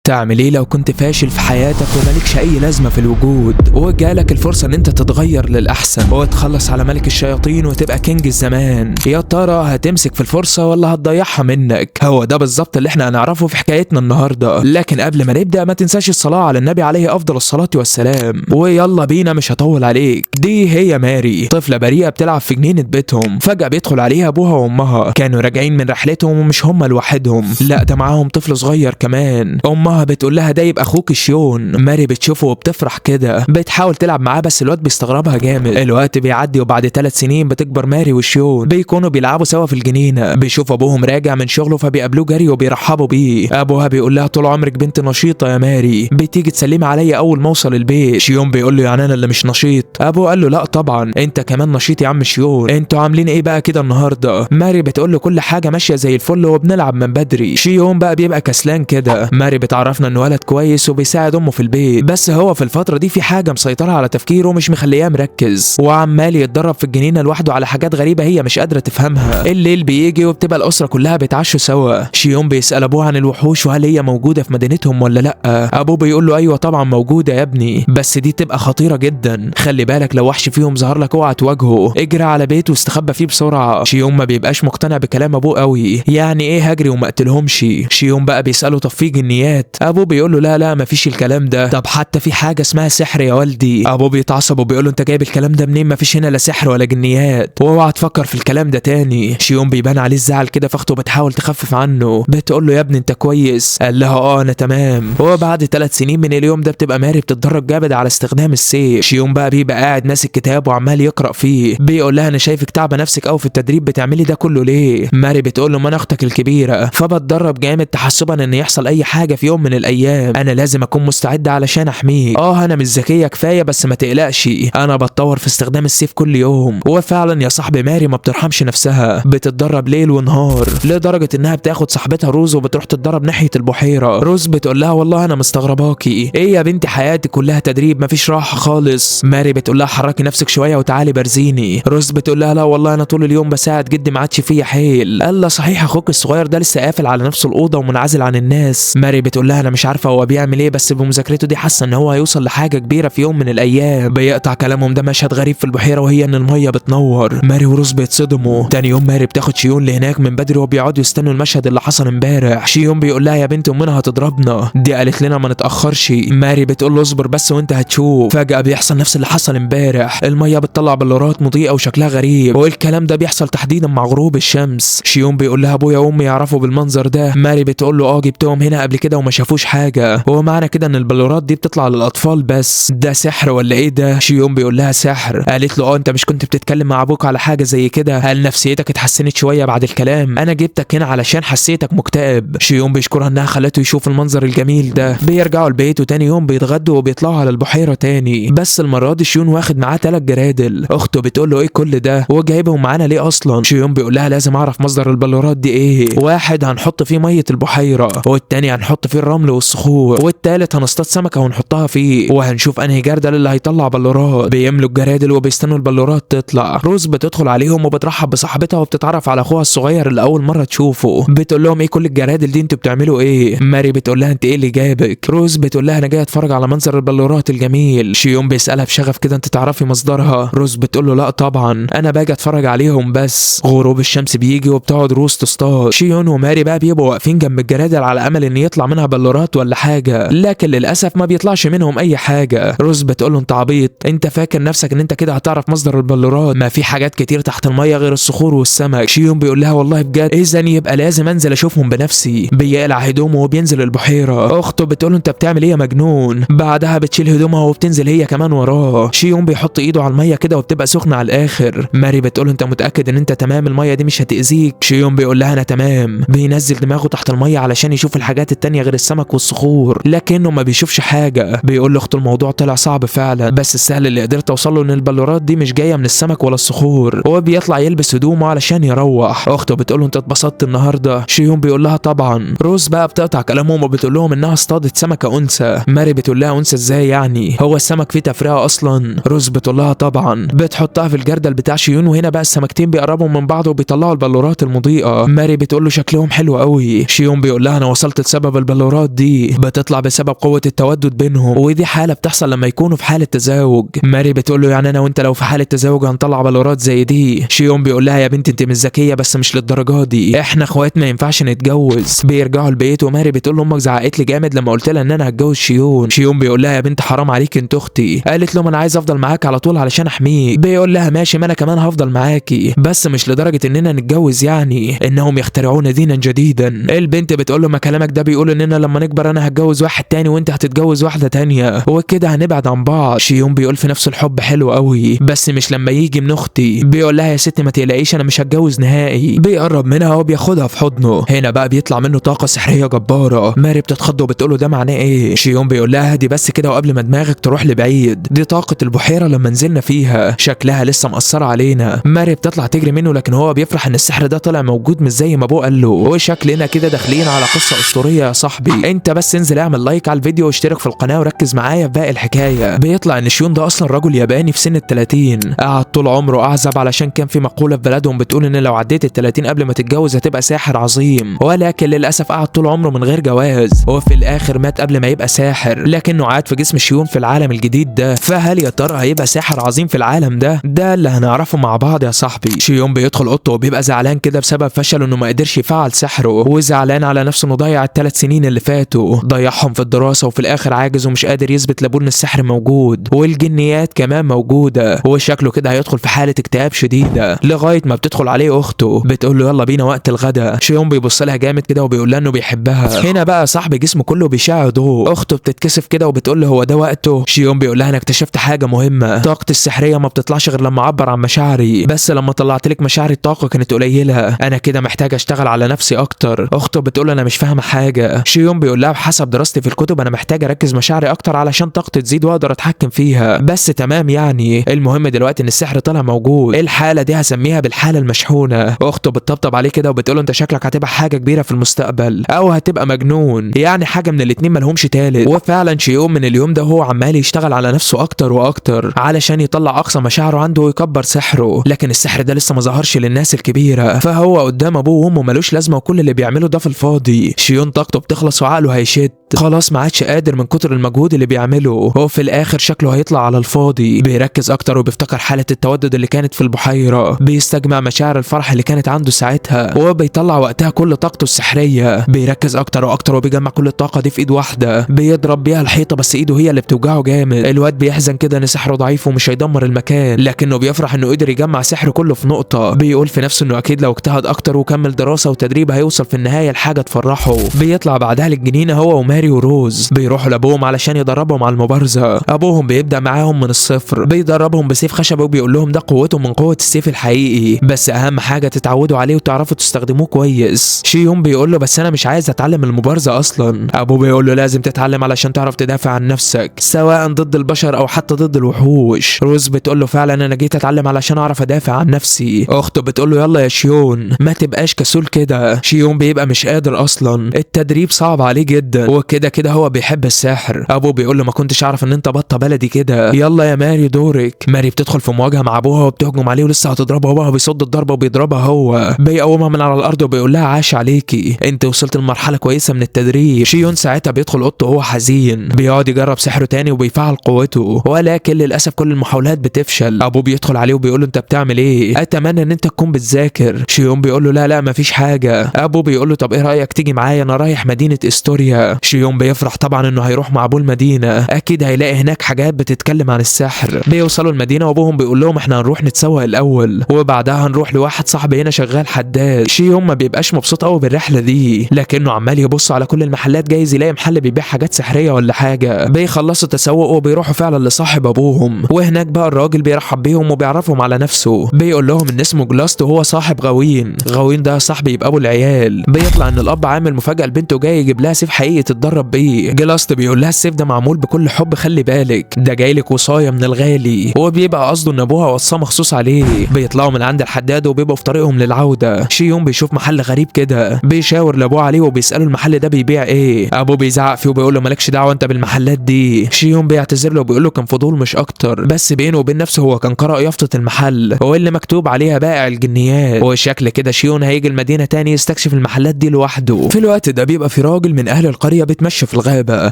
تعمل ايه لو كنت فاشل في حياتك ومالكش اي لازمه في الوجود، وجالك الفرصه ان انت تتغير للاحسن وتخلص على ملك الشياطين وتبقى كينج الزمان؟ يا ترى هتمسك في الفرصه ولا هتضيعها منك؟ هو ده بالظبط اللي احنا هنعرفه في حكايتنا النهارده. لكن قبل ما نبدا ما تنساش الصلاه على النبي عليه افضل الصلاه والسلام. ويلا بينا مش هطول عليك. دي هي ماري، طفله بريئه بتلعب في جنينه بيتهم. فجاه بيدخل عليها ابوها وامها، كانوا راجعين من رحلتهم ومش هم لوحدهم، لا ده معاهم طفل صغير كمان. امها بتقول لها ده يبقى اخوك شيون. ماري بتشوفه وبتفرح كده، بتحاول تلعب معاه بس الواد بيستغربها جامد. الوقت بيعدي وبعد 3 سنين بتكبر ماري وشيون، بيكونوا بيلعبوا سوا في الجنينه. بيشوف ابوهم راجع من شغله فبيقابلوه جري وبيرحبوا بيه. ابوها بيقول لها طول عمرك بنت نشيطه يا ماري، بتيجي تسلمي عليا اول ما اوصل البيت. شيون بيقول له يعني انا اللي مش نشيط؟ ابوه قال له لا طبعا انت كمان نشيط يا عم شيون. انتوا عاملين ايه بقى كده النهارده؟ ماري بتقول له كل حاجه ماشيه زي الفل وبنلعب من بدري. شيون بقى بيبقى كسلان كده. ماري بتعرفنا انه ولد كويس وبيساعد امه في البيت، بس هو في الفتره دي في حاجه مسيطره على تفكيره ومش مخلياه مركز، وعمال يتدرب في الجنينه لوحده على حاجات غريبه هي مش قادره تفهمها. الليل بيجي وبتبقى الاسره كلها بيتعشوا سوا. شيون بيسال ابوه عن الوحوش وهل هي موجوده في مدينتهم ولا لا. ابوه بيقول له ايوه طبعا موجوده يا ابني، بس دي تبقى خطيره جدا، خلي بالك لو وحش فيهم ظهر لك اوعى تواجهه، اجري على بيته واستخبى فيه بسرعه. شيون ما بيبقاش مقتنع بكلام ابوه قوي، يعني ايه هجري وما اقتلهمش؟ شيون بقى بيساله طب في جنيات؟ ابوه بيقول له لا مفيش الكلام ده. طب حتى في حاجه اسمها سحر يا والدي. ابوه بيتعصب وبيقول له انت جايب الكلام ده منين؟ مفيش هنا لا سحر ولا جنيات، واوعى تفكر في الكلام ده تاني. شيون بيبان عليه الزعل كده، فاخته بتحاول تخفف عنه، بتقول له يا ابني انت كويس؟ قال لها انا تمام. وبعد 3 سنين من اليوم ده بتبقى ماري بتتدرب جامد على استخدام السيف. شيون بقى بيبقى قاعد ماسك كتاب وعمال يقرا فيه، بيقول لها انا شايفك تعبه نفسك قوي في التدريب، بتعملي ده كله ليه؟ ماري بتقول له ما انا اختك الكبيره، فبتدرب جامد تحسبا ان يحصل اي حاجه في يوم من الايام، انا لازم اكون مستعده علشان احميك. انا مش ذكيه كفايه بس ما تقلقش، انا بتطور في استخدام السيف كل يوم. وفعلا يا صاحبي ماري ما بترحمش نفسها، بتتدرب ليل ونهار لدرجه انها بتاخد صاحبتها روز وبتروح تتدرب ناحيه البحيره. روز بتقول لها والله انا مستغرباكي، ايه يا بنتي حياتك كلها تدريب مفيش راحه خالص؟ ماري بتقول لها حركي نفسك شويه وتعالي برزيني. روز بتقول لها لا والله انا طول اليوم بساعد جدي ما عادش فيا حيل. قال لها صحيح اخوك الصغير ده لسه قافل على نفسه الاوضه ومنعزل عن الناس. ماري بتقول لها انا مش عارفه هو بيعمل ايه، بس بمذاكرته دي حاسه ان هو هيوصل لحاجه كبيره في يوم من الايام. بيقطع كلامهم ده مشهد غريب في البحيره وهي ان الميه بتنور. ماري وروز بيتصدموا. تاني يوم ماري بتاخد شيون لهناك من بدري وبيقعدوا يستنوا المشهد اللي حصل امبارح. شيون بيقول لها يا بنت امنا هتضربنا، دي قالت لنا ما نتاخرش. ماري بتقول له اصبر بس وانت هتشوف. فجاه بيحصل نفس اللي حصل امبارح، الميه بتطلع بلورات مضيئه وشكلها غريب، والكلام ده بيحصل تحديدا مع غروب الشمس. شيون بيقول لها ابويا وامي يعرفوا بالمنظر ده. ماري بتقول له جبتهم هنا قبل كده وما شافوش حاجه، هو معنى كده ان البلورات دي بتطلع للاطفال بس، ده سحر ولا ايه ده؟ شيون بيقول لها سحر. قالت له انت مش كنت بتتكلم مع ابوك على حاجه زي كده؟ هل نفسيتك اتحسنت شويه بعد الكلام؟ انا جبتك هنا علشان حسيتك مكتئب. شيون بيشكرها انها خلته يشوف المنظر الجميل ده. بيرجعوا البيت وتاني يوم بيتغدوا وبيطلعوا على البحيره تاني، بس المره دي شيون واخد معاه 3 جرادل. اخته بتقول له ايه كل ده وجايبهم معانا ليه اصلا؟ شيون بيقول لها لازم اعرف مصدر البلورات دي ايه، واحد هنحط فيه ميه البحيره، والتاني هنحط فيه الرمل والصخور، والتالت هنصطاد سمكه ونحطها فيه، وهنشوف انهي جردل اللي هيطلع بلورات. بيملوا الجرادل وبيستنوا البلورات تطلع. روز بتدخل عليهم وبترحب بصاحبتها وبتتعرف على اخوها الصغير اللي اول مره تشوفه. بتقول لهم ايه كل الجرادل دي انتوا بتعملوا ايه؟ ماري بتقول لها انت ايه اللي جابك؟ روز بتقول لها انا جاي اتفرج على منظر البلورات الجميل. شيون بيسالها بشغف كده انت تعرفي مصدرها؟ روز بتقول له لا طبعا انا باجي اتفرج عليهم بس. غروب الشمس بيجي وبتقعد روز تصطاد. شيون وماري بقى بيبقوا واقفين جنب الجرادل على امل ان يطلع منها بلورات ولا حاجه، لكن للاسف ما بيطلعش منهم اي حاجه. روز بتقول له انت عبيط، انت فاكر نفسك ان انت كده هتعرف مصدر البلورات؟ ما في حاجات كتير تحت الميه غير الصخور والسمك. شيون بيقول لها والله بجد؟ اذا يبقى لازم انزل اشوفهم بنفسي. بيقلع هدومه وبينزل البحيره. اخته بتقول له انت بتعمل ايه يا مجنون؟ بعدها بتشيل هدومها وبتنزل هي كمان وراه. شيون بيحط ايده على الميه كده وبتبقى سخنه على الاخر. ماري بتقول له انت متاكد ان انت تمام؟ الميه دي مش هتاذيك؟ شيون بيقول لها انا تمام. بينزل دماغه تحت الميه علشان يشوف الحاجات التانية غير السمك والصخور، لكنه ما بيشوفش حاجه. بيقول لاخته الموضوع طلع صعب فعلا، بس السهل اللي قدرت اوصله ان البلورات دي مش جايه من السمك ولا الصخور. هو بيطلع يلبس هدومه علشان يروح. اخته بتقول له انت اتبسطت النهارده؟ شيون بيقول لها طبعا. روز بقى بتقطع كلامهم وبتقول لهم انها اصطادت سمكه انثى. ماري بتقول لها انثى ازاي يعني؟ هو السمك فيه تفرقه اصلا؟ روز بتقول لها طبعا. بتحطها في الجردل بتاع شيون وهنا بقى السمكتين بيقربوا من بعض وبيطلعوا البلورات المضيئه. ماري بتقول له شكلهم حلو قوي. شيون بيقول لها انا وصلت لسبب البلورات البلورات دي بتطلع بسبب قوة التودد بينهم، ودي حالة بتحصل لما يكونوا في حالة تزاوج. ماري بتقول له يعني انا وانت لو في حالة تزاوج هنطلع بلورات زي دي. شيون بيقول لها يا بنتي انت مش ذكية بس مش للدرجة دي، احنا اخوات ما ينفعش نتجوز. بيرجعوا البيت وماري بتقول له امك زعقت لي جامد لما قلت لها ان انا هتجوز شيون. شيون بيقول لها يا بنت حرام عليك انت اختي. قالت له انا عايز افضل معاك على طول علشان احميك. بيقول لها ماشي ما انا كمان هفضل معاكي بس مش لدرجة اننا نتجوز، يعني انهم يخترعون دينا جديدا. البنت بتقول له ما كلامك ده بيقول اننا لما نكبر انا هتجوز واحد تاني وانت هتتجوز واحدة تانية وكده هنبعد عن بعض. شيون بيقول في نفسه الحب حلو قوي بس مش لما يجي من اختي. بيقول لها يا ستي ما تقلقيش انا مش هتجوز نهائي. بيقرب منها وبياخدها في حضنه. هنا بقى بيطلع منه طاقة سحرية جبارة. ماري بتتخض وبتقول له ده معناه ايه؟ شيون بيقول لها دي بس كده وقبل ما دماغك تروح لبعيد، دي طاقة البحيرة لما نزلنا فيها شكلها لسه مأثرة علينا. ماري بتطلع تجري منه لكن هو بيفرح ان السحر ده طلع موجود مش زي ما ابوه قال له. وشكلنا كده داخلين على قصة اسطورية يا صاحبي. انت بس انزل اعمل لايك على الفيديو واشترك في القناة وركز معايا في باقي الحكاية. بيطلع ان شيون ده اصلا رجل ياباني في سن ال30، قعد طول عمره اعزب علشان كان في مقولة في بلدهم بتقول ان لو عديت ال30 قبل ما تتجوز هتبقى ساحر عظيم، ولكن للاسف قعد طول عمره من غير جواز وفي الاخر مات قبل ما يبقى ساحر. لكنه عاد في جسم شيون في العالم الجديد ده، فهل يا ترى هيبقى ساحر عظيم في العالم ده؟ ده اللي هنعرفه مع بعض يا صاحبي. شيون بيدخل اوضته وبيبقى زعلان كده بسبب فشله انه ما قدرش يفعل سحره، وزعلان على نفسه انه ضيع ال3 سنين اللي فاتوا، ضيعهم في الدراسه وفي الاخر عاجز ومش قادر يثبت لابوه ان السحر موجود والجنيات كمان موجوده، وشكله كده هيدخل في حاله اكتئاب شديده لغايه ما بتدخل عليه اخته بتقول له يلا بينا وقت الغدا. شيون بيبص لها جامد كده وبيقول لها انه بيحبها. هنا بقى صاحبي جسمه كله بيشع ضوء. اخته بتتكسف كده وبتقول له هو ده وقته؟ شيون بيقول لها انا اكتشفت حاجه مهمه، طاقتي السحريه ما بتطلعش غير لما اعبر عن مشاعري، بس لما طلعت لك مشاعري الطاقه كانت قليله، انا كده محتاجه اشتغل على نفسي اكتر. اخته بتقول انا مش فاهمه حاجه. شيون بيقول لها بحسب دراستي في الكتب انا محتاجه اركز مشاعري اكتر علشان طاقتي تزيد واقدر اتحكم فيها، بس تمام يعني المهم دلوقتي ان السحر طلع موجود. الحاله دي هسميها بالحاله المشحونه. اخته بتطبطب عليه كده وبتقول له انت شكلك هتبقى حاجه كبيره في المستقبل او هتبقى مجنون، يعني حاجه من الاتنين ملهمش تالت. وفعلا شيون من اليوم ده هو عمال يشتغل على نفسه اكتر واكتر علشان يطلع اقصى مشاعره عنده ويكبر سحره، لكن السحر ده لسه ما ظهرش للناس الكبيره، فهو قدام ابوه وامه ملوش لازمه وكل اللي بيعمله ده في الفاضي. شيون طاقته بتخلص وعقله هيشد، خلاص ما عادش قادر من كتر المجهود اللي بيعمله، وفي الاخر شكله هيطلع على الفاضي. بيركز اكتر وبيفتكر حاله التودد اللي كانت في البحيره، بيستجمع مشاعر الفرح اللي كانت عنده ساعتها وبيطلع وقتها كل طاقته السحريه. بيركز اكتر واكتر وبيجمع كل الطاقه دي في ايد واحده، بيضرب بيها الحيطه بس ايده هي اللي بتوجعه جامد. الواد بيحزن كده ان سحره ضعيف ومش هيدمر المكان، لكنه بيفرح انه قدر يجمع سحره كله في نقطه. بيقول في نفسه انه اكيد لو اجتهد اكتر وكمل دراسه وتدريب هيوصل في النهايه لحاجه تفرحه. بيطلع بعدها للجنينه هو وماري وروز، بيروحوا لابوهم علشان يدربهم على المبارزه. ابوهم بيبدا معاهم من الصفر، بيدربهم بسيف خشب وبيقول لهم ده قوته من قوه السيف الحقيقي، بس اهم حاجه تتعودوا عليه وتعرفوا تستخدموه كويس. شيون بيقول له بس انا مش عايز اتعلم المبارزه اصلا. ابوه بيقول له لازم تتعلم علشان تعرف تدافع عن نفسك سواء ضد البشر او حتى ضد الوحوش. روز بتقول له فعلا انا جيت اتعلم علشان اعرف ادافع عن نفسي. اخته بتقول له يلا يا شيون ما تبقاش كسول كده. شيون بيبقى مش قادر اصلا، التدريب صعب عليه جدا وكده كده هو بيحب السحر. ابوه بيقول له ما كنتش اعرف ان انت بطه بلدي كده، يلا يا ماري دورك. ماري بتدخل في مواجهه مع ابوها وبتهجم عليه ولسه هتضربه، ابوها بيصد الضربه وبيضربها هو، بيقومها من على الارض وبيقول لها عاش عليكي انت وصلت لمرحله كويسه من التدريب. شيون ساعتها بيدخل اوضته وهو حزين، بيقعد يجرب سحره تاني وبيفعل قوته ولكن للاسف كل المحاولات بتفشل. ابوه بيدخل عليه وبيقول له انت بتعمل ايه؟ اتمنى ان انت تكون بتذاكر. شيون بيقول له لا مفيش حاجه. ابوه بيقول له طب ايه رايك تيجي معايا انا رايح مدينه استوريا. شيون بيفرح طبعا انه هيروح مع ابوه المدينه، اكيد هيلاقي هناك حاجات بتتكلم عن السحر. بيوصلوا المدينه وابوهم بيقول لهم احنا هنروح نتسوق الاول وبعدها هنروح لواحد صاحبي هنا شغال حداد. شيون ما بيبقاش مبسوط قوي بالرحله دي لكنه عمال يبص على كل المحلات جايز يلاقي محل بيبيع حاجات سحريه ولا حاجه. بيخلصوا تسوق وبيروحوا فعلا لصاحب ابوهم، وهناك بقى الراجل بيرحب بيهم وبيعرفهم على نفسه، بيقول لهم ان اسمه جلاست وهو صاحب غوين. غوين ده صاحبي يبقى ابو العيال. بيطلع ان الاب عامل مفاجاه لبنته جاي يجيب لها سيف حقيقي تتدرب بيه. جلاست بيقول لها السيف ده معمول بكل حب، خلي بالك ده جاي لك وصايه من الغالي، وبيبقى قصده ان ابوها وصاه مخصوص عليه. بيطلعوا من عند الحداد وبيبقوا في طريقهم للعوده. شيون بيشوف محل غريب كده، بيشاور لابوه عليه وبيساله المحل ده بيبيع ايه. ابوه بيزعق فيه وبيقول له مالكش دعوه انت بالمحلات دي. شيون بيعتذر له وبيقول له كان فضول مش اكتر، بس بينه وبين نفسه هو كان قرأ يافطه المحل واللي مكتوب عليها بائع الجنيات، وشكل كده شيون هيجي المدينه تاني يستكشف المحلات دي لوحده. في الوقت ده بيبقى في راجل من اهل القريه بيتمشى في الغابه،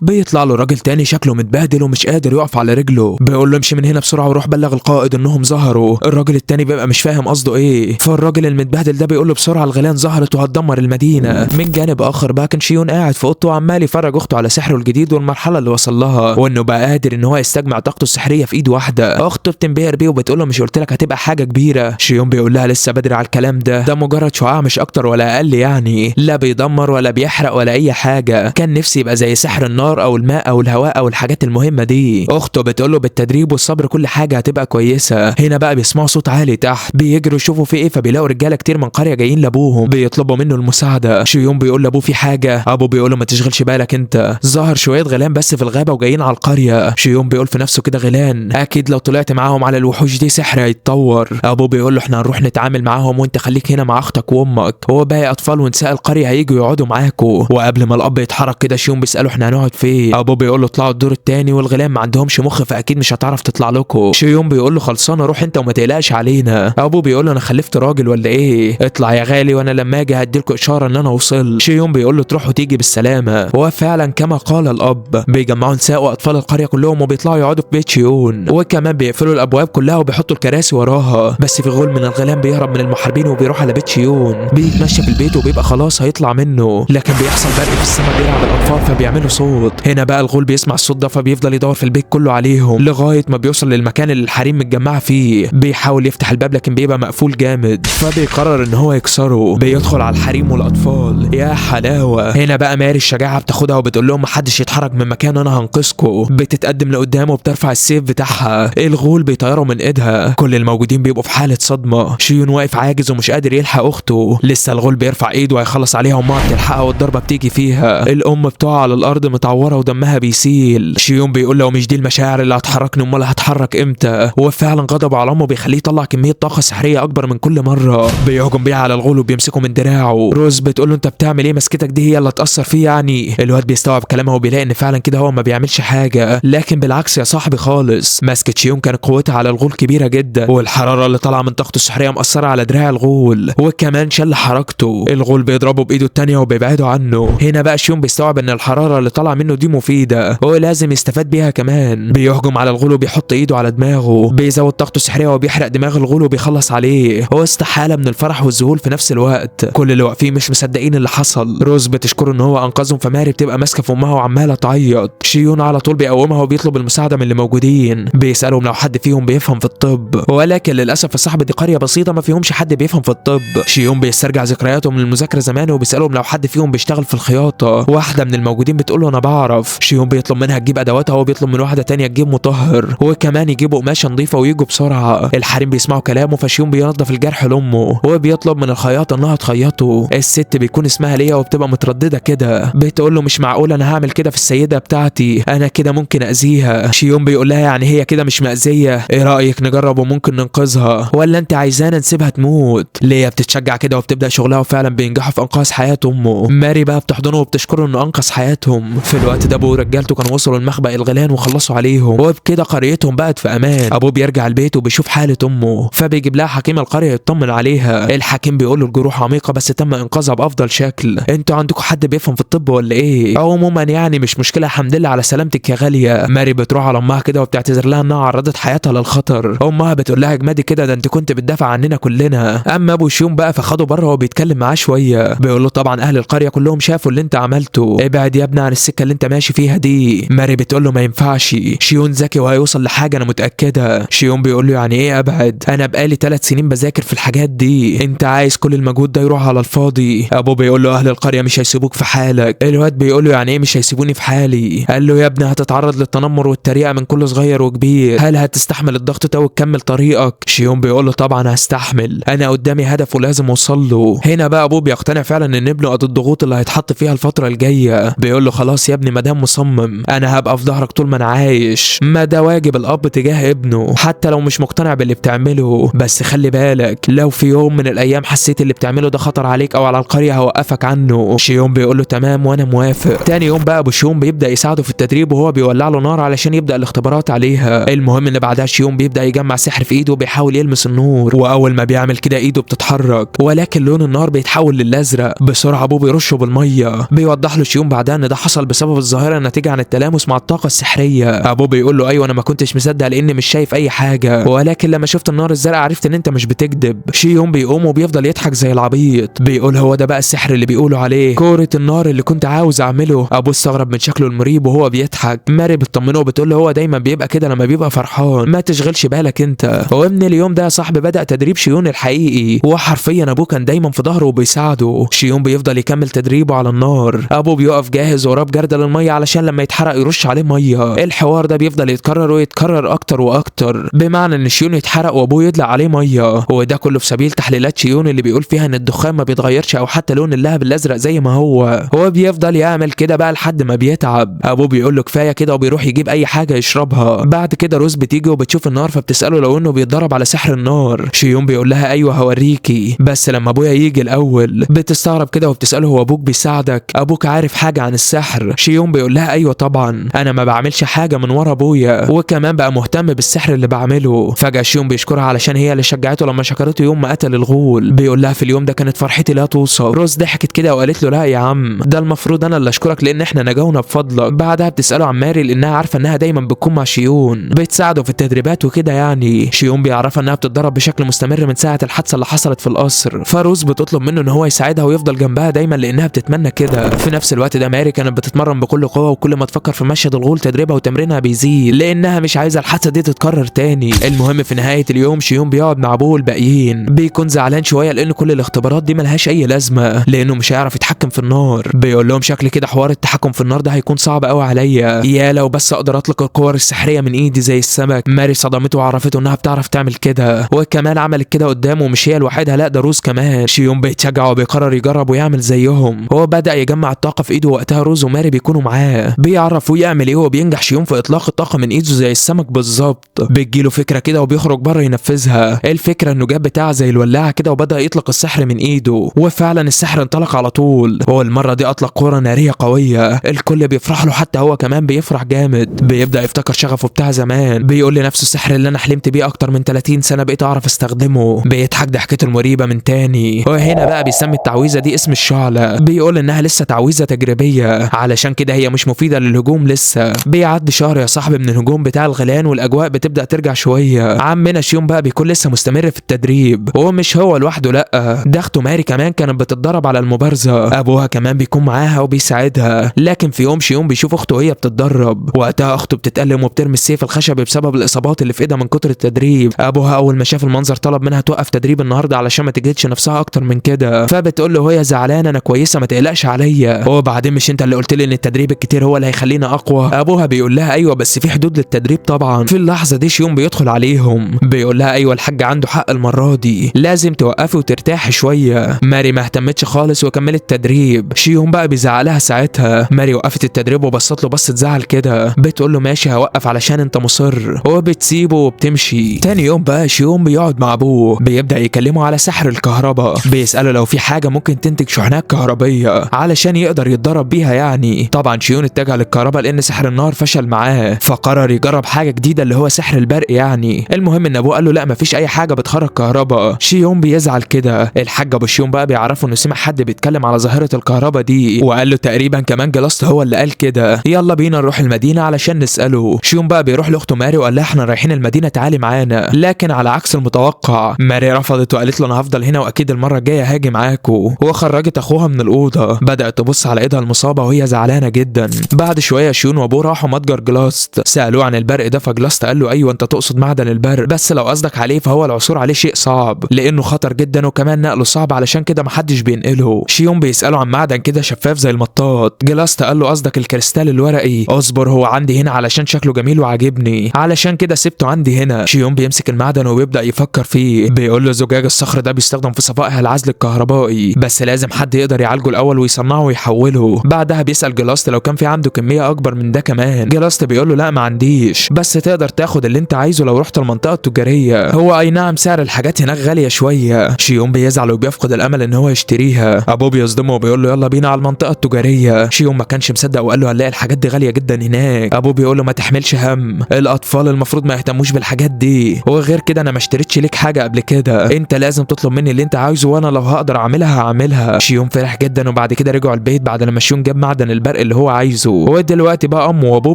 بيطلع له راجل تاني شكله متبهدل ومش قادر يقف على رجله، بيقول له امشي من هنا بسرعه وروح بلغ القائد انهم ظهروا. الراجل التاني بيبقى مش فاهم قصده ايه، فالراجل المتبهدل ده بيقول له بسرعه الغيلان ظهرت وهتدمر المدينه. من جانب اخر بقى كان شيون قاعد في اوضته وعمال يفرج اخته على سحره الجديد والمرحله اللي وصل لها، وانه بقى قادر ان هو يستجمع طاقته السحريه في ايد واحده. اخته بتنبهر بيه وبتقول له مش قلت لك هتبقى حاجه كبيره؟ شيون بيقول لها لسه بدري على الكلام ده مجرد شعاع مش اكتر ولا اقل، يعني لا بيدمر ولا بيحرق ولا اي حاجه. كان نفسي يبقى زي سحر النار او الماء او الهواء او الحاجات المهمه دي. اخته بتقول له بالتدريب والصبر كل حاجه هتبقى كويسه. هنا بقى بيسمعوا صوت عالي تحت، بيجروا يشوفوا في ايه، فبيلاقوا رجاله كتير من قريه جايين لابوهم بيطلبوا منه المساعده. شيون بيقول لابوه في حاجه، ابوه بيقول له ما تشغلش بالك انت، ظهر شويه غيلان بس في الغابه وجايين على القريه. شيون بيقول في نفسه كده غيلان اكيد لو طلعت معاهم على الوحوش دي سحر هيتطور. ابوه بيقول له احنا هنروح نتعامل معاهم وانت خليك هنا مع اختك وامك، هو باقي اطفال ونساء القريه هيجوا يقعدوا معاكوا. وقبل ما الاب يتحرك كده شيون بيساله احنا هنقعد فين؟ ابوه بيقول له اطلعوا الدور التاني والغيلان ما عندهمش مخ فاكيد مش هتعرف تطلع لكم. شيون بيقول له خلصانه روح انت وما تقلقش علينا. ابوه بيقول له انا خلفت راجل ولا ايه؟ اطلع يا غالي وانا لما اجي هديلكوا اشاره ان انا وصلت. شيون بيقول له تروح وتيجي بالسلامه. وفعلا كما قال الاب بيجمعوا نساء واطفال القريه كلهم وبيطلعوا يقعدوا في بيت شيون، وكمان بيقفلوا الابواب كلها وبيحطوا الكراسي وراها. بس في غول من الغيلان بيهرب من المحاربين وبيروح على بيت شيون، بيتمشى في البيت وبيبقى خلاص هيطلع منه، لكن بيحصل برق في السماء بيلعب الاطفال فبيعملوا صوت. هنا بقى الغول بيسمع الصوت ده فبيفضل يدور في البيت كله عليهم لغايه ما بيوصل للمكان اللي الحريم متجمعه فيه. بيحاول يفتح الباب لكن بيبقى مقفول جامد، فبيقرر ان هو يكسره. بيدخل على الحريم والاطفال، يا حلاوه. هنا بقى ماري الشجاعه بتاخدها وبتقول لهم محدش يتحرك من مكانه انا هنقذكم. بتتقدم لقدامه وبترفع السيف بتاعها، الغول بيطيره من ايدها. كل الموجودين بيبقوا في حاله صدمه. شيون واقف عاجز ومش قادر يلحق اخته، لسه الغول بيرفع ايده وهيخلص عليها وامها بتلحقها والضربه بتيجي فيها. الام بتقع على الارض متعوره ودمها بيسيل. شيون بيقول له مش دي المشاعر اللي هتحركني امال هتحرك امتى؟ وفعلا غضبه على امه بيخليه يطلع كميه طاقه سحريه اكبر من كل مره، بيهجم بيها على الغول وبيمسكه من دراعه. روز بتقول له انت بتعمل ايه؟ مسكتك دي هي اللي هتاثر فيه يعني؟ الواد بيستوعب كلامها وبيلاقي ان فعلا كده هو ما بيعملش حاجه، لكن بالعكس يا صاحبي خالص. مسكه شيون كانت قوتها على الغول كبيره جدا، والحراره اللي طالعه من طاقته السحريه مأثره على دراع الغول، وكمان شل حركته. الغول بيضربه بايده التانيه وبيبعده عنه. هنا بقى شيون بيستوعب ان الحراره اللي طالعه منه دي مفيده ولازم يستفاد بيها كمان. بيهجم على الغول وبيحط ايده على دماغه، بيزود طاقته السحريه وبيحرق دماغ الغول وبيخلص عليه. هو استحاله من الفرح والذهول في نفس الوقت. كل اللي واقفين مش مصدقين اللي حصل. روز بتشكره ان هو انقذهم، فماري بتبقى ماسكه في امها وعماله تعيط. شيون على طول بيقومها وبيطلب المساعده من اللي موجودين، بيسالهم لو حد فيهم بيفهم في الطب، ولكن للاسف يا صاحبي دي قريه بسيطه ما فيهمش حد بيفهم في الطب. شيون بيسترجع ذكرياتهم من المذاكره زمان وبيسالهم لو حد فيهم بيشتغل في الخياطه. واحده من الموجودين بتقول له انا بعرف. شيون بيطلب منها تجيب ادواتها وبيطلب من واحده تانية تجيب مطهر وكمان يجيبوا قماشه نظيفه ويجوا بسرعه. الحريم بيسمعوا كلامه فشيون بينظف الجرح لامه وبيطلب من الخياطه انها تخيطه. الست بيكون اسمها ليا وبتبقى متردده كده، بتقول له مش معقول انا هعمل كده في السيده بتاعتي، انا كده ممكن اذيها. شيون بيقول لها يعني هي كده مش مأذيه؟ ايه رايك نجرب وممكن ننقذها ولا انت عايزانا نسيبها تموت؟ ليا بتتشجع كده وبتبدا شغلها وفعلا بينجحوا في انقاذ حياه امه. ماري بقى بتحضنه وبتشكره انه انقذ حياتهم. في الوقت ده ابوه ورجالته كانوا وصلوا لمخبأ الغيلان وخلصوا عليهم، وبكده قريتهم بقت في امان. ابوه بيرجع البيت وبيشوف حاله امه فبيجيب لها حكيم القريه يطمن عليها. الحكيم بيقول له الجروح عميقه بس تم انقاذها بافضل شكل. انتوا عندكم حد بيفهم في الطب ولا ايه؟ عموما يعني مش مشكله، الحمد لله على سلامتك يا غاليه. ماري بتروح على امها كده وبتعتذر لها انها عرضت حياتها للخطر. امها بتقول لها اجمدي كده، ده انت كنت بتدافع عننا كلنا. اما ابو شيون بقى فخده بره وبيتكلم معاه شويه، بيقول له طبعا اهل القريه كلهم شافوا اللي انت عملته، ابعد يا ابني عن السكه اللي انت ماشي فيها دي. ماري بتقول له ما ينفعش، شيون ذكي وهيوصل لحاجه انا متاكده. شيون بيقول له يعني ايه ابعد؟ انا بقالي 3 سنين بذاكر في الحاجات دي، انت عايز كل المجهود ده يروح على الفاضي. ابوه بيقول له اهل القريه مش هيسيبوك في حالك. الواد بيقول له يعني ايه مش هيسيبوني في حالي؟ قال له يا ابني هتتعرض للتنمر والتريقه من كل صغير وكبير، هل هتستحمل الضغط ده وتكمل طريقك؟ شيون بيقول له طبعا هستحمل، انا قدامي هدف ولازم اوصل له. هنا بقى ابوه بيقتنع فعلا ان ابنه قد الضغوط اللي هيتحط فيها الفتره الجايه. بيقول له خلاص يا ابني ما دام مصمم انا هبقى في ظهرك طول ما انا عايش، ما ده واجب الاب تجاه ابنه حتى لو مش مقتنع باللي بتعمله. بس خلي بالك لو في يوم من الايام حسيت اللي بتعمله ده خطر عليك او على القريه هوقفك عنه. شيون بيقول له تمام وانا موافق. تاني يوم بقى ابو شيون بيبدا يساعده في التدريب وهو بيولع له نار علشان يبدا الاختبارات عليها. المهم ان بعدها شيون بيبدا يجمع سحر في ايده وبيحاول يلمس النور، واول ما بيعمل كده ايده بتتحرك ولكن لون النار بيتحول للازرق. بسرعه ابوه بيرشه بالميه، بيوضح له شيون شيون بعدها ان ده حصل بسبب الظاهره الناتجه عن التلامس مع الطاقه السحريه. ابوه بيقول له ايوه انا ما كنتش مصدق لاني مش شايف اي حاجه، ولكن لما شفت النار الزرقاء عرفت ان انت مش بتكذب. شيون بيقوم وبيفضل يضحك زي العبيط، بيقول هو ده بقى السحر اللي بيقولوا عليه، كوره النار اللي كنت عاوز اعمله. ابوه استغرب من شكله المريب وهو بيضحك. ماري بتطمنه وبتقول له هو دايما بيبقى كده لما بيبقى فرحان، ما تشغلش بالك انت. ومن اليوم ده يا صاحبي بدأ تدريب شيون الحقيقي، وحرفيا ابوه كان دايما في ظهره وبيساعده. شيون بيفضل يكمل تدريبه على النار، ابوه بيقف جاهز وراه بجردل الميه علشان لما يتحرق يرش عليه ميه. الحوار ده بيفضل يتكرر ويتكرر اكتر واكتر، بمعنى ان شيون يتحرق وابوه يدلق عليه ميه، وده كله في سبيل تحليلات شيون اللي بيقول فيها ان الدخان ما بيتغيرش او حتى لون اللهب الازرق زي ما هو بيفضل يعمل كده بقى لحد ما بيتعب. ابوه بيقول له كفايه كده وبيروح يجيب اي حاجه يشربها. بعد كده روز بتيجي وبتشوف النار فبتساله لو انه بيتدرب على سحر النار. شيون بيقول لها ايوه هوريكي، بس لما ابويا يجي الاول. بتستغرب كده وبتساله هو ابوك بيساعدك؟ ابوك عارف حاجه عن السحر؟ شيون بيقول لها ايوه طبعا، انا ما بعملش حاجه من ورا ابويا، وكمان بقى مهتم بالسحر اللي بعمله. فجاه شيون بيشكرها علشان هي اللي شجعته لما شكرته يوم ما قتل الغول. بيقول لها في اليوم ده كانت فرحتي لا توصف. روز ضحكت كده وقالت له لا يا عم، ده المفروض انا اللي اشكرك لان احنا نجونا بفضلك. بعدها بتساله عن ماري لانها عارفه انها دايما بتكون مع شيون بتساعده في التدريبات وكده يعني. شيون بيعرفها انها بتتدرب بشكل مستمر من ساعه الحادثه اللي حصلت في القصر، فروز بتطلب منه ان هو يساعدها ويفضل جنبها دايما لانها بتتمنى كده. في نفس الوقت ده ماري كانت بتتمرن بكل قوه، وكل ما تفكر في مشهد الغول تدريبها وتمرينها بيزيد لانها مش عايزه الحادثه دي تتكرر تاني. المهم في نهايه اليوم شيون بيقعد مع ابوه الباقيين، بيكون زعلان شويه لان كل الاختبارات دي ملهاش اي لازمه لانه مش هيعرف يتحكم في النار. بيقول لهم شكل كده حوار التحكم في النار ده هيكون صعب قوي عليا، يا لو بس اقدر اطلق القوار السحريه من ايدي زي السمك. ماري صدمته وعرفته انها بتعرف تعمل كده، وكمان عملت كده قدامه، مش هي لوحدها لا ده روز كمان. شيون بيتشجع وبيقرر يجرب ويعمل زيهم. هو بدأ يجمع الطاقه في ايده، وقتها روز وماري بيكونوا معاه بيعرفوا يعمل ايه، وبينجح شيون في اطلاق الطاقه من ايده زي السمك بالظبط. بتجيله فكره كده وبيخرج بره ينفذها. الفكره انه جاب بتاع زي الولاعه كده وبدأ يطلق السحر من ايده، وفعلا السحر انطلق على طول. هو المره دي اطلق كوره ناريه قويه، الكل بيفرح له حتى هو كمان بيفرح جامد. بيبدأ يفتكر شغفه بتاع زمان، بيقول لنفسه السحر اللي انا حلمت بيه اكتر من 30 سنه بقيت اعرف استخدمه. بيضحك ضحكته المريبه من تاني، وهنا بقى بيسمي التعويذه دي اسم الشعله. بيقول انها لسه تعويذه تجريبيه علشان كده هي مش مفيده للهجوم لسه. بيعدي شهر يا صاحبي من الهجوم بتاع الغيلان والاجواء بتبدأ ترجع شويه. عمنا شيون بقى بيكون لسه مستمر في التدريب، ومش هو لوحده لا، ده اخته ماري كمان كانت بتتدرب على المبارزه. ابوها كمان بيكون معاها وبيساعدها. لكن في يوم شيون بيشوف اخته وهي بتتدرب، وقتها اخته بتتألم وبترمي السيف الخشبي بسبب الاصابات اللي في ايدها من كتر التدريب. ابوها اول ما شاف المنظر طلب منها توقف تدريب النهارده علشان ما تجهدش نفسها اكتر من كده. فبتقول له وهي زعلانه انا كويسه ما تقلقش عليا، وبعدين مش انت اللي قلت لي ان التدريب الكتير هو اللي هيخلينا اقوى؟ ابوها بيقول لها ايوه بس في حدود للتدريب طبعا. في اللحظه دي شيون بيدخل عليهم، بيقول لها ايوه الحاج عنده حق المره دي، لازم توقفي وترتاحي شويه. ماري ما اهتمتش خالص وكملت التدريب. شيون بقى بيزعلها ساعتها. ماري وقفت التدريب وبصت له بصت زعل كده، بتقول له ماشي هوقف علشان انت مصر، وبتسيبه وبتمشي. تاني يوم بقى شيون بيقعد مع ابوه، بيبدا يكلمه على سحر الكهرباء، بيساله لو في حاجه ممكن تنتج شحنات كهربيه علشان يقدر يتدرب بيها يعني. طبعا شيون اتجه للكهرباء لان سحر النار فشل معاه، فقرر يجرب حاجه جديده اللي هو سحر البرق يعني. المهم ان ابوه قال له لا مفيش اي حاجه بتخرج كهرباء. شيون بيزعل كده. الحاج ابو شيون بقى بيعرفه انه سمع حد بيتكلم على ظاهره الكهرباء دي، وقال له تقريبا كمان جلاست هو اللي قال كده، يلا بينا نروح المدينه علشان نساله. شيون بقى بيروح لاخته ماري وقال لها احنا رايحين المدينه تعالي معانا، لكن على عكس المتوقع ماري رفضت وقالت له انا هفضل هنا واكيد المره الجايه هاجي معاكوا. وخرجت اخوها من الاوضه، بدات تبص على ايدها المصابه وهي زعلانه جدا. بعد شويه شيون وابوه راحوا متجر جلاست، سالوه عن البرق ده، فجلاست قال له ايوه انت تقصد معدن البرق، بس لو قصدك عليه فهو العثور عليه شيء صعب لانه خطر جدا وكمان نقله صعب علشان كده محدش بينقله. شيون بيساله عن معدن كده شفاف زي المطاط. جلاست قال له قصدك الكريستال الورقي؟ اصبر هو عندي هنا علشان شكله جميل وعاجبني علشان كده سبته عندي هنا. شيون بيمسك المعدن وبيبدا يفكر فيه، بيقول له زجاج الصخر ده بيستخدم في صفائح العزل الكهربائي، بس لازم حد يقدر يعالجه الاول ويصنعه ويحوله. بعدها بيسال جلاست لو كان في عنده كميه اكبر من ده كمان. جلاست بيقول له لا ما عنديش، بس تقدر تاخد اللي انت عايزه لو رحت المنطقه التجاريه. هو اي نعم سعر الحاجات هناك غاليه شويه. شيون بيزعل وبيفقد الامل ان هو يشتريها. ابوه بيصدمه وبيقول له يلا بينا على المنطقه التجاريه. شيون ما كانش مصدق وقال له هنلاقي الحاجات دي غاليه جدا هناك. ابوه بيقول له ما تحملش هم، الاطفال المفروض ما يهتموش بالحاجات دي، وغير كده انا ما اشتريتش ليك حاجه قبل كده، انت لازم تطلب مني اللي انت عايزه وانا لو هقدر اعملها هعملها. شيون فرح جدا، وبعد كده رجعوا البيت بعد لما ما شيون جاب معدن البرق اللي هو عايزه. ودلوقتي بقى امه وابوه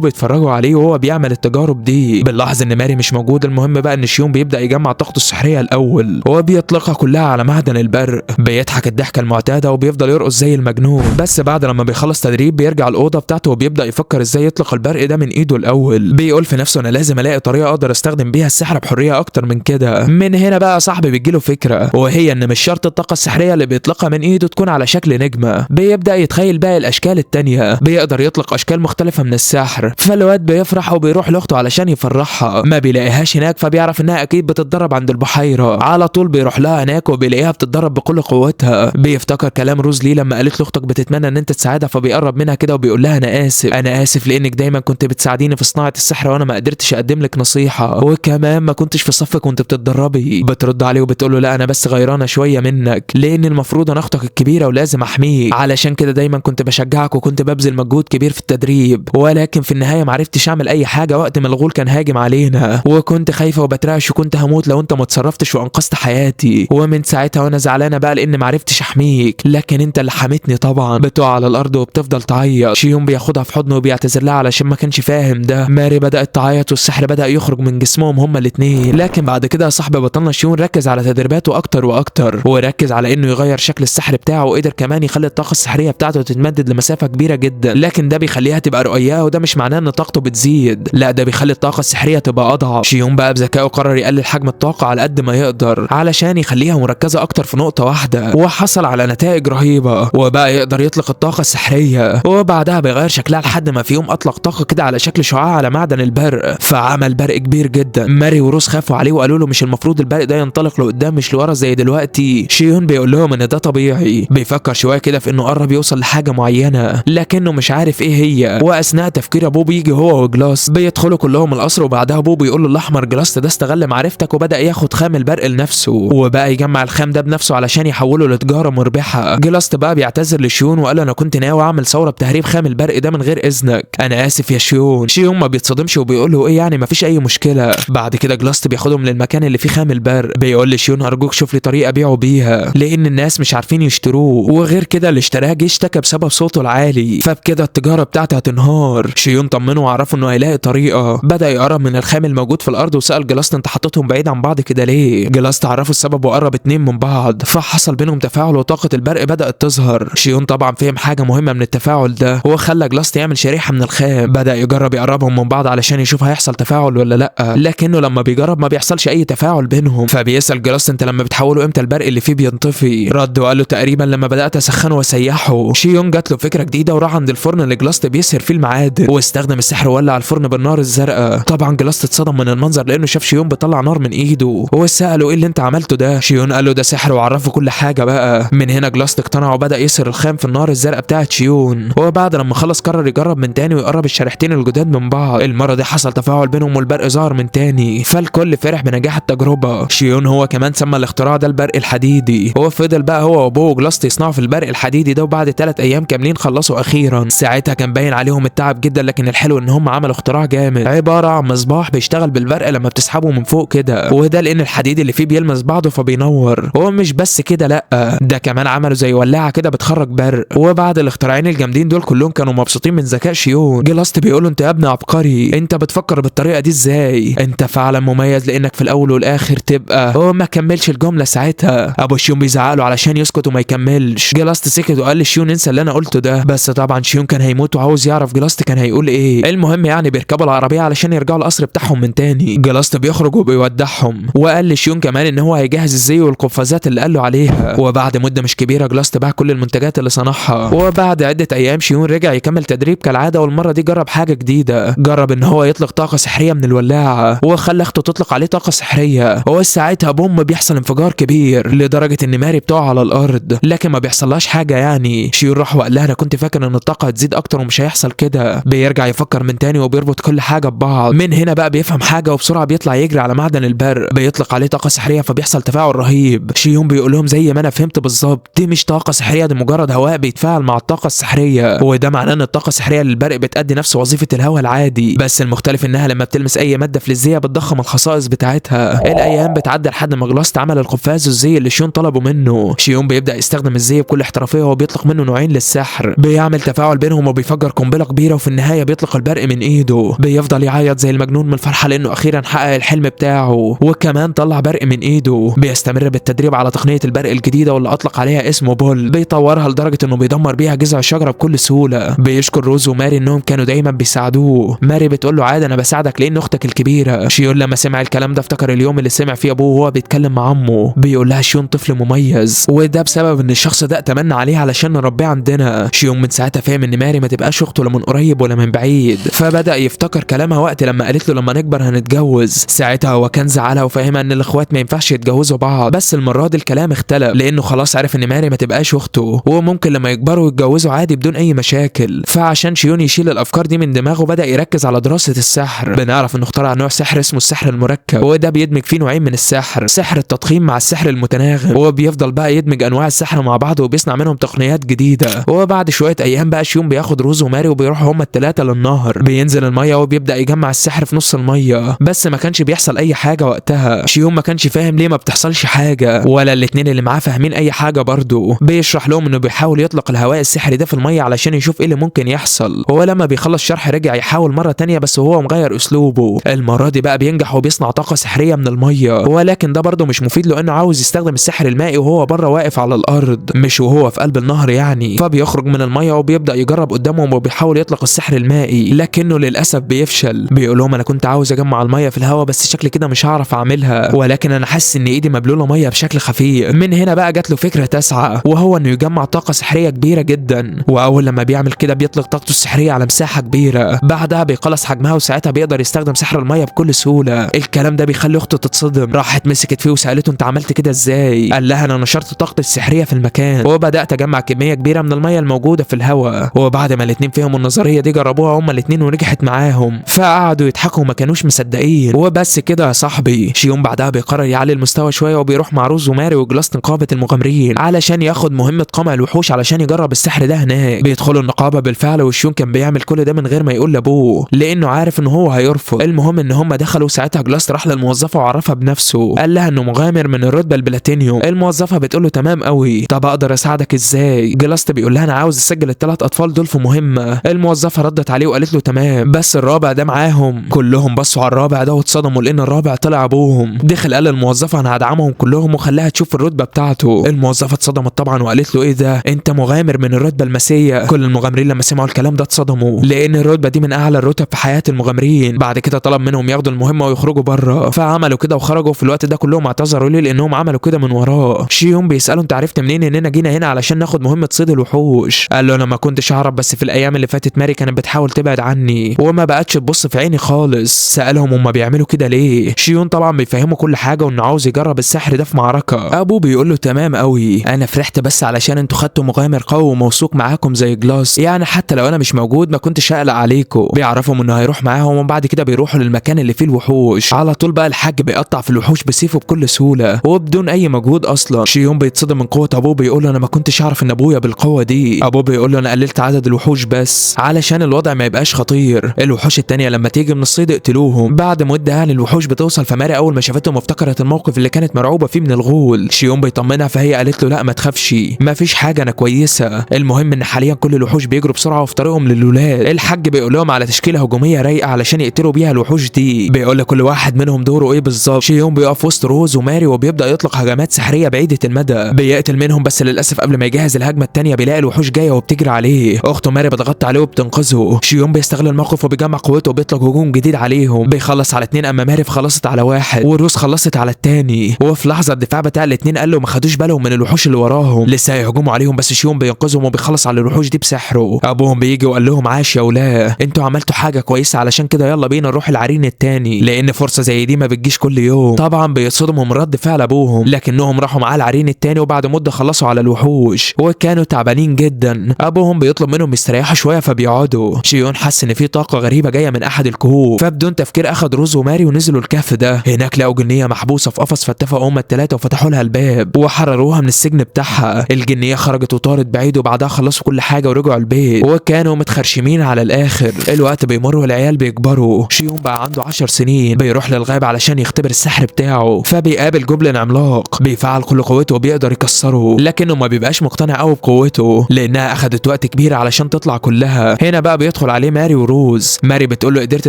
بيتفرجوا عليه وهو بيعمل التجارب دي. بنلاحظ ان ماري مش موجود. المهم بقى ان شيون بيبدا يجمع طاقته السحريه الاول وبيطلقها كلها على معدن البرق. بيضحك الضحكه المعتاده وبيفضل يرقص زي المجنون. بس بعد لما بيخلص تدريب بيرجع الاوضه بتاعته وبيبدا يفكر ازاي يطلق البرق ده من ايده الاول. بيقول في نفسه انا لازم الاقي طريقه اقدر استخدم بيها السحر بحريه اكتر من كده. من هنا بقى صاحبي بيجيله فكره، وهي ان مش شرط الطاقه السحريه اللي بيطلقها من ايده تكون على شكل نجمه. بيبدا يتخيل باقي الاشكال التانيه. بيقدر يطلق اشكال مختلفه من السحر. فالواد بيفرح وبيروح لاخته علشان يفرحها. ما بيلاقيهاش هناك فبيعرف انها اكيد بتتدرب عند البحيره. على طول بيروح لها هناك وبيلاقيها بتتدرب بكل قوتها. بيفتكر كلام روز ليه لما قالت له اختك بتتمنى ان انت تساعدها، فبيقرب منها كده وبيقول لها انا اسف لانك دايما كنت بتساعديني في صناعه السحر وانا ما قدرتش اقدم لك نصيحه، وكمان ما كنتش في صفك وانت بتتدربي. بترد عليه وبتقول له لا انا بس غيرانه شويه منك، لان المفروض انا اختك الكبيره ولازم احميك، علشان كده دايما كنت بشجعك وكنت ببذل مجهود كبير في التدريب، ولكن في النهايه ما عرفتش اعمل اي حاجه وقت ما الغول كان هاجم علينا، وكنت خايفه وبترعش وكنت هموت لو انت ما اتصرفتش وانقذت حياتي، ومن ساعتها وانا زعلانه بقى لان ما عرفتش احميك، لكن انت اللي حميتني طبعا. بتقع على الارض وبتفضل تعيط. شيون بياخدها في حضنه وبيعتذر لها علشان ما كانش فاهم ده. ماري بدات تعيط والسحر بدا يخرج من جسمهم هما الاثنين. لكن بعد كده صاحب بطلنا شيون ركز على تدريباته اكتر واكتر، وركز على انه يغير شكل السحر بتاعه، وقدر كمان يخلي الطاقه السحريه بتاعته تتمدد لمسافه كبيره جدا. لكن ده بيخليها تبقى رؤيه، وده مش معناه ان طاقته بتزيد، لا ده بيخلي الطاقه السحريه تبقى اضعف. شيون بقى بذكائه قرر يقلل حجم الطاقه على قد ما يقدر علشان يخليها مركزه اكتر في نقطه واحده، وحصل على نتائج رهيبه، وبقى يقدر يطلق الطاقه السحريه. وبعدها بيغير شكلها لحد ما في يوم اطلق طاقه كده على شكل شعاع على معدن البرق، فعمل برق كبير جدا. ماري وروز خافوا عليه وقالوا له مش المفروض البرق ده ينطلق لقدام مش لورا زي دلوقتي. شيون بيقول لهم ان ده طبيعي. بيفكر شويه كده في انه قرب يوصل لحاجه معينه لكنه مش عارف ايه هي. واثناء تفكير ابوه بيجي هو وجلاس بيدخلوا كلهم القصر، وبعدها ابوه بيقول له الاحمر جلاس ده استغل معرفتك وبدا ياخد خام البرق لنفسه، وبقى يجمع الخام ده بنفسه علشان يحوله لتجاره مربحه. جلاس بقى بيعتذر لشيون وقال له انا كنت ناوي اعمل ثوره بتهريب خام البرق ده من غير اذنك، انا اسف يا شيون. شيون ما بيتصدمش وبيقول له ايه يعني مفيش اي مشكله. بعد كده جلاس بياخدهم للمكان اللي فيه خام البرق. بيقول لشيون ارجوك شوف لي طريقه ابيعه بيها لان الناس مش عارفين يشتروه، وغير كده اللي اشتراه جه اشتكى بسبب صوته العالي، فبكده التجاره بتاعته هتنهار. شيون طمنه وعرفه انه هيلاقي طريقه. بدا يقرب من الخام الموجود في الارض وسال جلاس انت حطيتهم بعيد عن بعض كده ليه؟ جلاس عرفه السبب وقرب اتنين من بعض، فحصل بينهم تفاعل وطاقه البرق بدات تظهر. شيون طبعا فهم حاجه مهمه من التفاعل ده، هو خلى جلاس يعمل شريحه من الخام. بدا يجرب يقربهم من بعض علشان يشوف هيحصل تفاعل ولا لا، لكنه لما بيجرب ما بيحصلش اي تفاعل بينهم. فبيسال جلاس انت لما بتحوله امتى البرق اللي فيه بينطفي؟ رد وقال له تقريبا لما بدات اسخنه واسيحه. شيون جات له فكره جديده وراح عند الفرن اللي جلاس بيسهر فيه المعادن، واستخدم السحر وولع الفرن بالنار الزرقاء. طبعا جلاس اتصدم من المنظر لانه شاف شيون بيطلع نار من ايده، وساله ايه اللي انت عملته ده؟ شيون قال له ده سحر وعرفه كل حاجه بقى. من هنا جلاس اقتنع وبدا يسهر الخام في النار الزرقاء بتاعت شيون، وبعد لما خلص قرر يجرب من تاني ويقرب الشريحتين الجداد من بعض. المره دي حصل تفاعل بينهم والبرق ظهر من تاني، فالكل فرح بنجاح التجربه. شيون هو كمان سمى الاختراع ده البرق الحديدي. هو فضل بقى هو وابوه وجلاس يصنعوا في البرق الحديدي ده، وبعد 3 ايام كاملين خلصوا اخيرا. ساعتها كان باين عليهم التعب جدا، لكن الحلو ان هم عملوا اختراع جامد عباره عن مصباح بيشتغل بالبرق لما بتسحبه من فوق كده، وده لان الحديد اللي فيه بيلمس بعضه فبينور. هو مش بس كده لا، ده كمان عملوا زي ولاعه كده بتخرج برق. وبعد الاختراعين الجامدين دول كلهم كانوا مبسوطين من ذكاء شيون. جلاس بيقول له انت يا ابني عبقري، انت بتفكر بالطريقه دي ازاي؟ انت فعلا مميز لانك في الاول والاخر تبقى. هو ما كملش الجمله ساعتها، ابو شيون بيزعله علشان يسكت وما يكملش. جلاس سكت وقال لشيون انسى اللي انا قلته ده، بس طبعا شيون كان هيموت وعاوز يعرف جلاس كان هيقول ايه. المهم يعني بيركبوا العربيه علشان يرجعوا القصر بتاعهم من تاني. جلاس بيخرج وبيودعهم، وقال لشيون كمان ان هو هيجهز الزي والقفازات اللي قال له عليها. وبعد مده مش كبيره جلاس باع كل المنتجات اللي صنعها. وبعد عده ايام شيون رجع يكمل تدريب كالعاده، والمره دي جرب حاجه جديده. جرب ان هو يطلق طاقه سحريه من الولاعه، وخلى اخته تطلق عليه طاقه سحريه. هو ساعتها بوم بيحصل انفجار كبير لدرجه ان ماري بتقع على الارض، لكن ما بيحصلهاش حاجه يعني. شيون راح وقال لها انا كنت فاكر ان الطاقه هتزيد اكتر ومش هيحصل كده. بيرجع يفكر من تاني وبيربط كل حاجه ببعض. من هنا بقى بيفهم حاجه وبسرعه بيطلع يجري على معدن البرق، بيطلق عليه طاقه سحريه فبيحصل تفاعل رهيب. شيون بيقول لهم زي ما انا فهمت بالظبط دي مش طاقه سحريه، دي مجرد هواء بيتفاعل مع الطاقه السحريه، وده معناه ان الطاقه السحريه للبرق بتأدي نفس وظيفه الهواء العادي، بس المختلف انها لما بتلمس اي ماده فلزيه بتضخم الخصائص بتاعتها. الايام بتعدي لحد ما جلاس عمل القفاز والزي اللي شيون طلبوا منه. شيون بيبدا يستخدم الزي بكل احترافيه وبيطلق منه نوعين السحر، بيعمل تفاعل بينهم وبيفجر قنبله كبيره، وفي النهايه بيطلق البرق من ايده. بيفضل يعيط زي المجنون من الفرحه لانه اخيرا حقق الحلم بتاعه، وكمان طلع برق من ايده. بيستمر بالتدريب على تقنيه البرق الجديده واللي اطلق عليها اسمه بول، بيطورها لدرجه انه بيدمر بيها جذع الشجره بكل سهوله. بيشكر روز وماري انهم كانوا دايما بيساعدوه. ماري بتقول له عادي انا بساعدك لان اختك الكبيره. شيون لما سمع الكلام ده افتكر اليوم اللي سمع فيه ابوه وهو بيتكلم مع امه، بيقول لها شيون طفل مميز، وده بسبب ان الشخص ده اتمنى عليه علشان نربيه عندنا. شيون من ساعتها فاهم ان ماري ما تبقاش اخته لا من قريب ولا من بعيد، فبدا يفتكر كلامها وقت لما قالت له لما نكبر هنتجوز. ساعتها هو كان زعلها وفاهمها ان الاخوات ما ينفعش يتجوزوا بعض، بس المره دي الكلام اختلف لانه خلاص عرف ان ماري ما تبقاش اخته، وممكن لما يكبروا يتجوزوا عادي بدون اي مشاكل. فعشان شيون يشيل الافكار دي من دماغه بدا يركز على دراسه السحر. بنعرف انه اخترع نوع سحر اسمه السحر المركب، وده بيدمج فيه نوعين من السحر، سحر التضخيم مع السحر المتناغم، وبيفضل بقى يدمج انواع السحر مع بعض وبيصنع منهم تقنيات جديده. وبعد شويه ايام بقى شيون بياخد روز وماري وبيروحوا هما الثلاثه للنهر، بينزل الميه وبيبدا يجمع السحر في نص الميه، بس ما كانش بيحصل اي حاجه وقتها. شيون ما كانش فاهم ليه ما بتحصلش حاجه، ولا الاتنين اللي معاه فاهمين اي حاجه برضه. بيشرح لهم انه بيحاول يطلق الهواء السحري ده في الميه علشان يشوف ايه اللي ممكن يحصل. هو لما بيخلص شرح رجع يحاول مره تانية بس هو مغير اسلوبه. المره دي بقى بينجح وبيصنع طاقه سحريه من الميه، ولكن ده برضه مش مفيد لانه عاوز يستخدم السحر المائي وهو بره واقف على الارض مش وهو في قلب النهر يعني. فبيخرج من الميه وبيبدا يجرب قدامهم وبيحاول يطلق السحر المائي، لكنه للاسف بيفشل. بيقول لهم انا كنت عاوز اجمع الميه في الهواء بس شكل كده مش هعرف اعملها، ولكن انا حاسس ان ايدي مبلوله ميه بشكل خفيف. من هنا بقى جات له فكره تاسعه، وهو انه يجمع طاقه سحريه كبيره جدا، واول لما بيعمل كده بيطلق طاقته السحريه على مساحه كبيره، بعدها بيقلص حجمها وساعتها بيقدر يستخدم سحر الميه بكل سهوله. الكلام ده بيخلي اخته تتصدم، راحت مسكت فيه وسالته انت عملت كده ازاي؟ قال لها انا نشرت طاقتي السحريه في المكان وبدات اجمع كميه كبيره من الميه الموجوده في الهواء. وبعد ما الاثنين فهموا النظريه دي جربوها هما الاثنين ونجحت معاهم، فقعدوا يضحكوا وما كانوش مصدقين. وبس كده يا صاحبي، شيون بعدها بيقرر يعلي المستوى شويه وبيروح مع روز وماري وجلاس نقابه المغامرين علشان ياخد مهمه قمع الوحوش علشان يجرب السحر ده هناك. بيدخلوا النقابه بالفعل، وشيون كان بيعمل كل ده من غير ما يقول لابوه لانه عارف ان هو هيرفض. المهم ان هم دخلوا، ساعتها جلاس راح للموظفه وعرفها بنفسه، قال لها انه مغامر من الرتبه البلاتينيوم. الموظفه بتقول له تمام قوي، طب اقدر اساعدك ازاي؟ جلاس بيقول لها انا عاوز اسجل الثلاث اطفال دول في مهمه. الموظفه ردت عليه وقالت له تمام، بس الرابع ده معاهم. كلهم بصوا على الرابع ده واتصدموا لان الرابع طلع ابوهم. دخل قال للموظفه انا هدعمهم كلهم وخلاها تشوف الرتبه بتاعته. الموظفه اتصدمت طبعا وقالت له ايه ده، انت مغامر من الرتبه الماسيه. كل المغامرين لما سمعوا الكلام ده اتصدموا لان الرتبه دي من اعلى الرتب في حياه المغامرين. بعد كده طلب منهم ياخدوا المهمه ويخرجوا بره، فعملوا كده وخرجوا. في الوقت ده كلهم اعتذروا ليه لانهم عملوا كده من وراه. شيون بيساله انت عرفت منين اننا جينا هنا علشان ناخد مهمه صيد الوحوش؟ قال له انا ما كنتش اعرف، بس في الايام اللي فاتت ماري كانت بتحاول تبعد عني وما بقتش تبص في عيني خالص. سالهم هم بيعملوا كده ليه. شيون طبعا بيفهموا كل حاجه وانه عاوز يجرب السحر ده في معركه. ابوه بيقول له تمام قوي، انا فرحت بس علشان انتوا خدتوا مغامر قوي وموثوق معاكم زي جلاس، يعني حتى لو انا مش موجود ما كنتش هقلق عليكم. بيعرفهم انه هيروح معاهم وبعد كده بيروحوا للمكان اللي فيه الوحوش. على طول بقى الحاج بيقطع في الوحوش بسيفه بكل سهوله وبدون اي مجهود اصلا. شيون بيتصدم من قوه ابوه، بيقول له انا ما كنتش اعرف ان ابويا بالقوه دي. ابوه بيقول له انا قللت عدد الوحوش بس علشان الوضع ما يبقاش خطير، الوحوش التانية لما تيجي من الصيد اقتلوهم. بعد مده يعني الوحوش بتوصل، فماري اول ما شافتهم افتكرت الموقف اللي كانت مرعوبه فيه من الغول. شيون بيطمنها فهي قالت له لا ما تخافش، ما فيش حاجه انا كويسه. المهم ان حاليا كل الوحوش بيجروا بسرعه وفي طريقهم للولاد. الحاج بيقول لهم على تشكيله هجوميه رايقه علشان يقتلوا بيها الوحوش دي، بيقول لكل واحد منهم دوره ايه بالظبط. شيون بيقف وسط روز وماري وبيبدا يطلق هجمات سحريه بعيده المدى، بيقتل منهم بس للاسف قبل ما يجهز الهجمه الثانيه بيلاقي الوحوش جايه وبتجري عليه. اخته ماري بتغطي عليه وبتنقذه. شيون بيستغل الموقف وبيجمع قوته وبيطلق هجوم جديد عليهم، بيخلص على 2 اما ماري خلصت على 1 وروز خلصت على الثاني. وفي لحظه الدفاع بتاع الاثنين قال له ما خدوش بالهم من الوحوش اللي وراهم لسه هيهجموا عليهم، بس شيون بينقذهم وبيخلص على الوحوش دي بسحره. ابوهم بيجي وقال لهم عاش يا ولاد، انتوا عملتوا حاجه كويسه علشان كده يلا بينا نروح العرين الثاني لان فرصه زي دي ما بتجيش كل يوم. طبعا بيصدموا من رد فعل ابوهم، لكنهم راحوا معاه العرين الثاني وبعد مده خلصوا على الوحوش وكانوا تعبانين جدا. ابوهم بيطلب منهم يستريحوا شويه فبيقعدوا. شيون حس ان في طاقه غريبه جايه من احد الكهوف، فبدون تفكير اخد روز وماري ونزلوا الكهف ده. هناك لقوا جنيه محبوسه في قفص، فاتفقوا هم الثلاثه وفتحوا لها الباب وحرروها من السجن بتاعها. الجنيه خرجت وطارت بعيد وبعدها خلصوا كل حاجه ورجعوا البيت وكانوا متخرشمين على الاخر. الوقت بيمر والعيال بيكبروا. شيون بقى عنده 10 سنين، بيروح للغابه علشان يختبر السحر بتاعه، فبيقابل جوبلين عملاق بيفعل كل قوته وبيقدر يكسره، لكنه ما بيبقاش مقتنع قوي بقوته. له لانها اخدت وقت كبير علشان تطلع كلها. هنا بقى بيدخل عليه ماري وروز. ماري بتقول له قدرت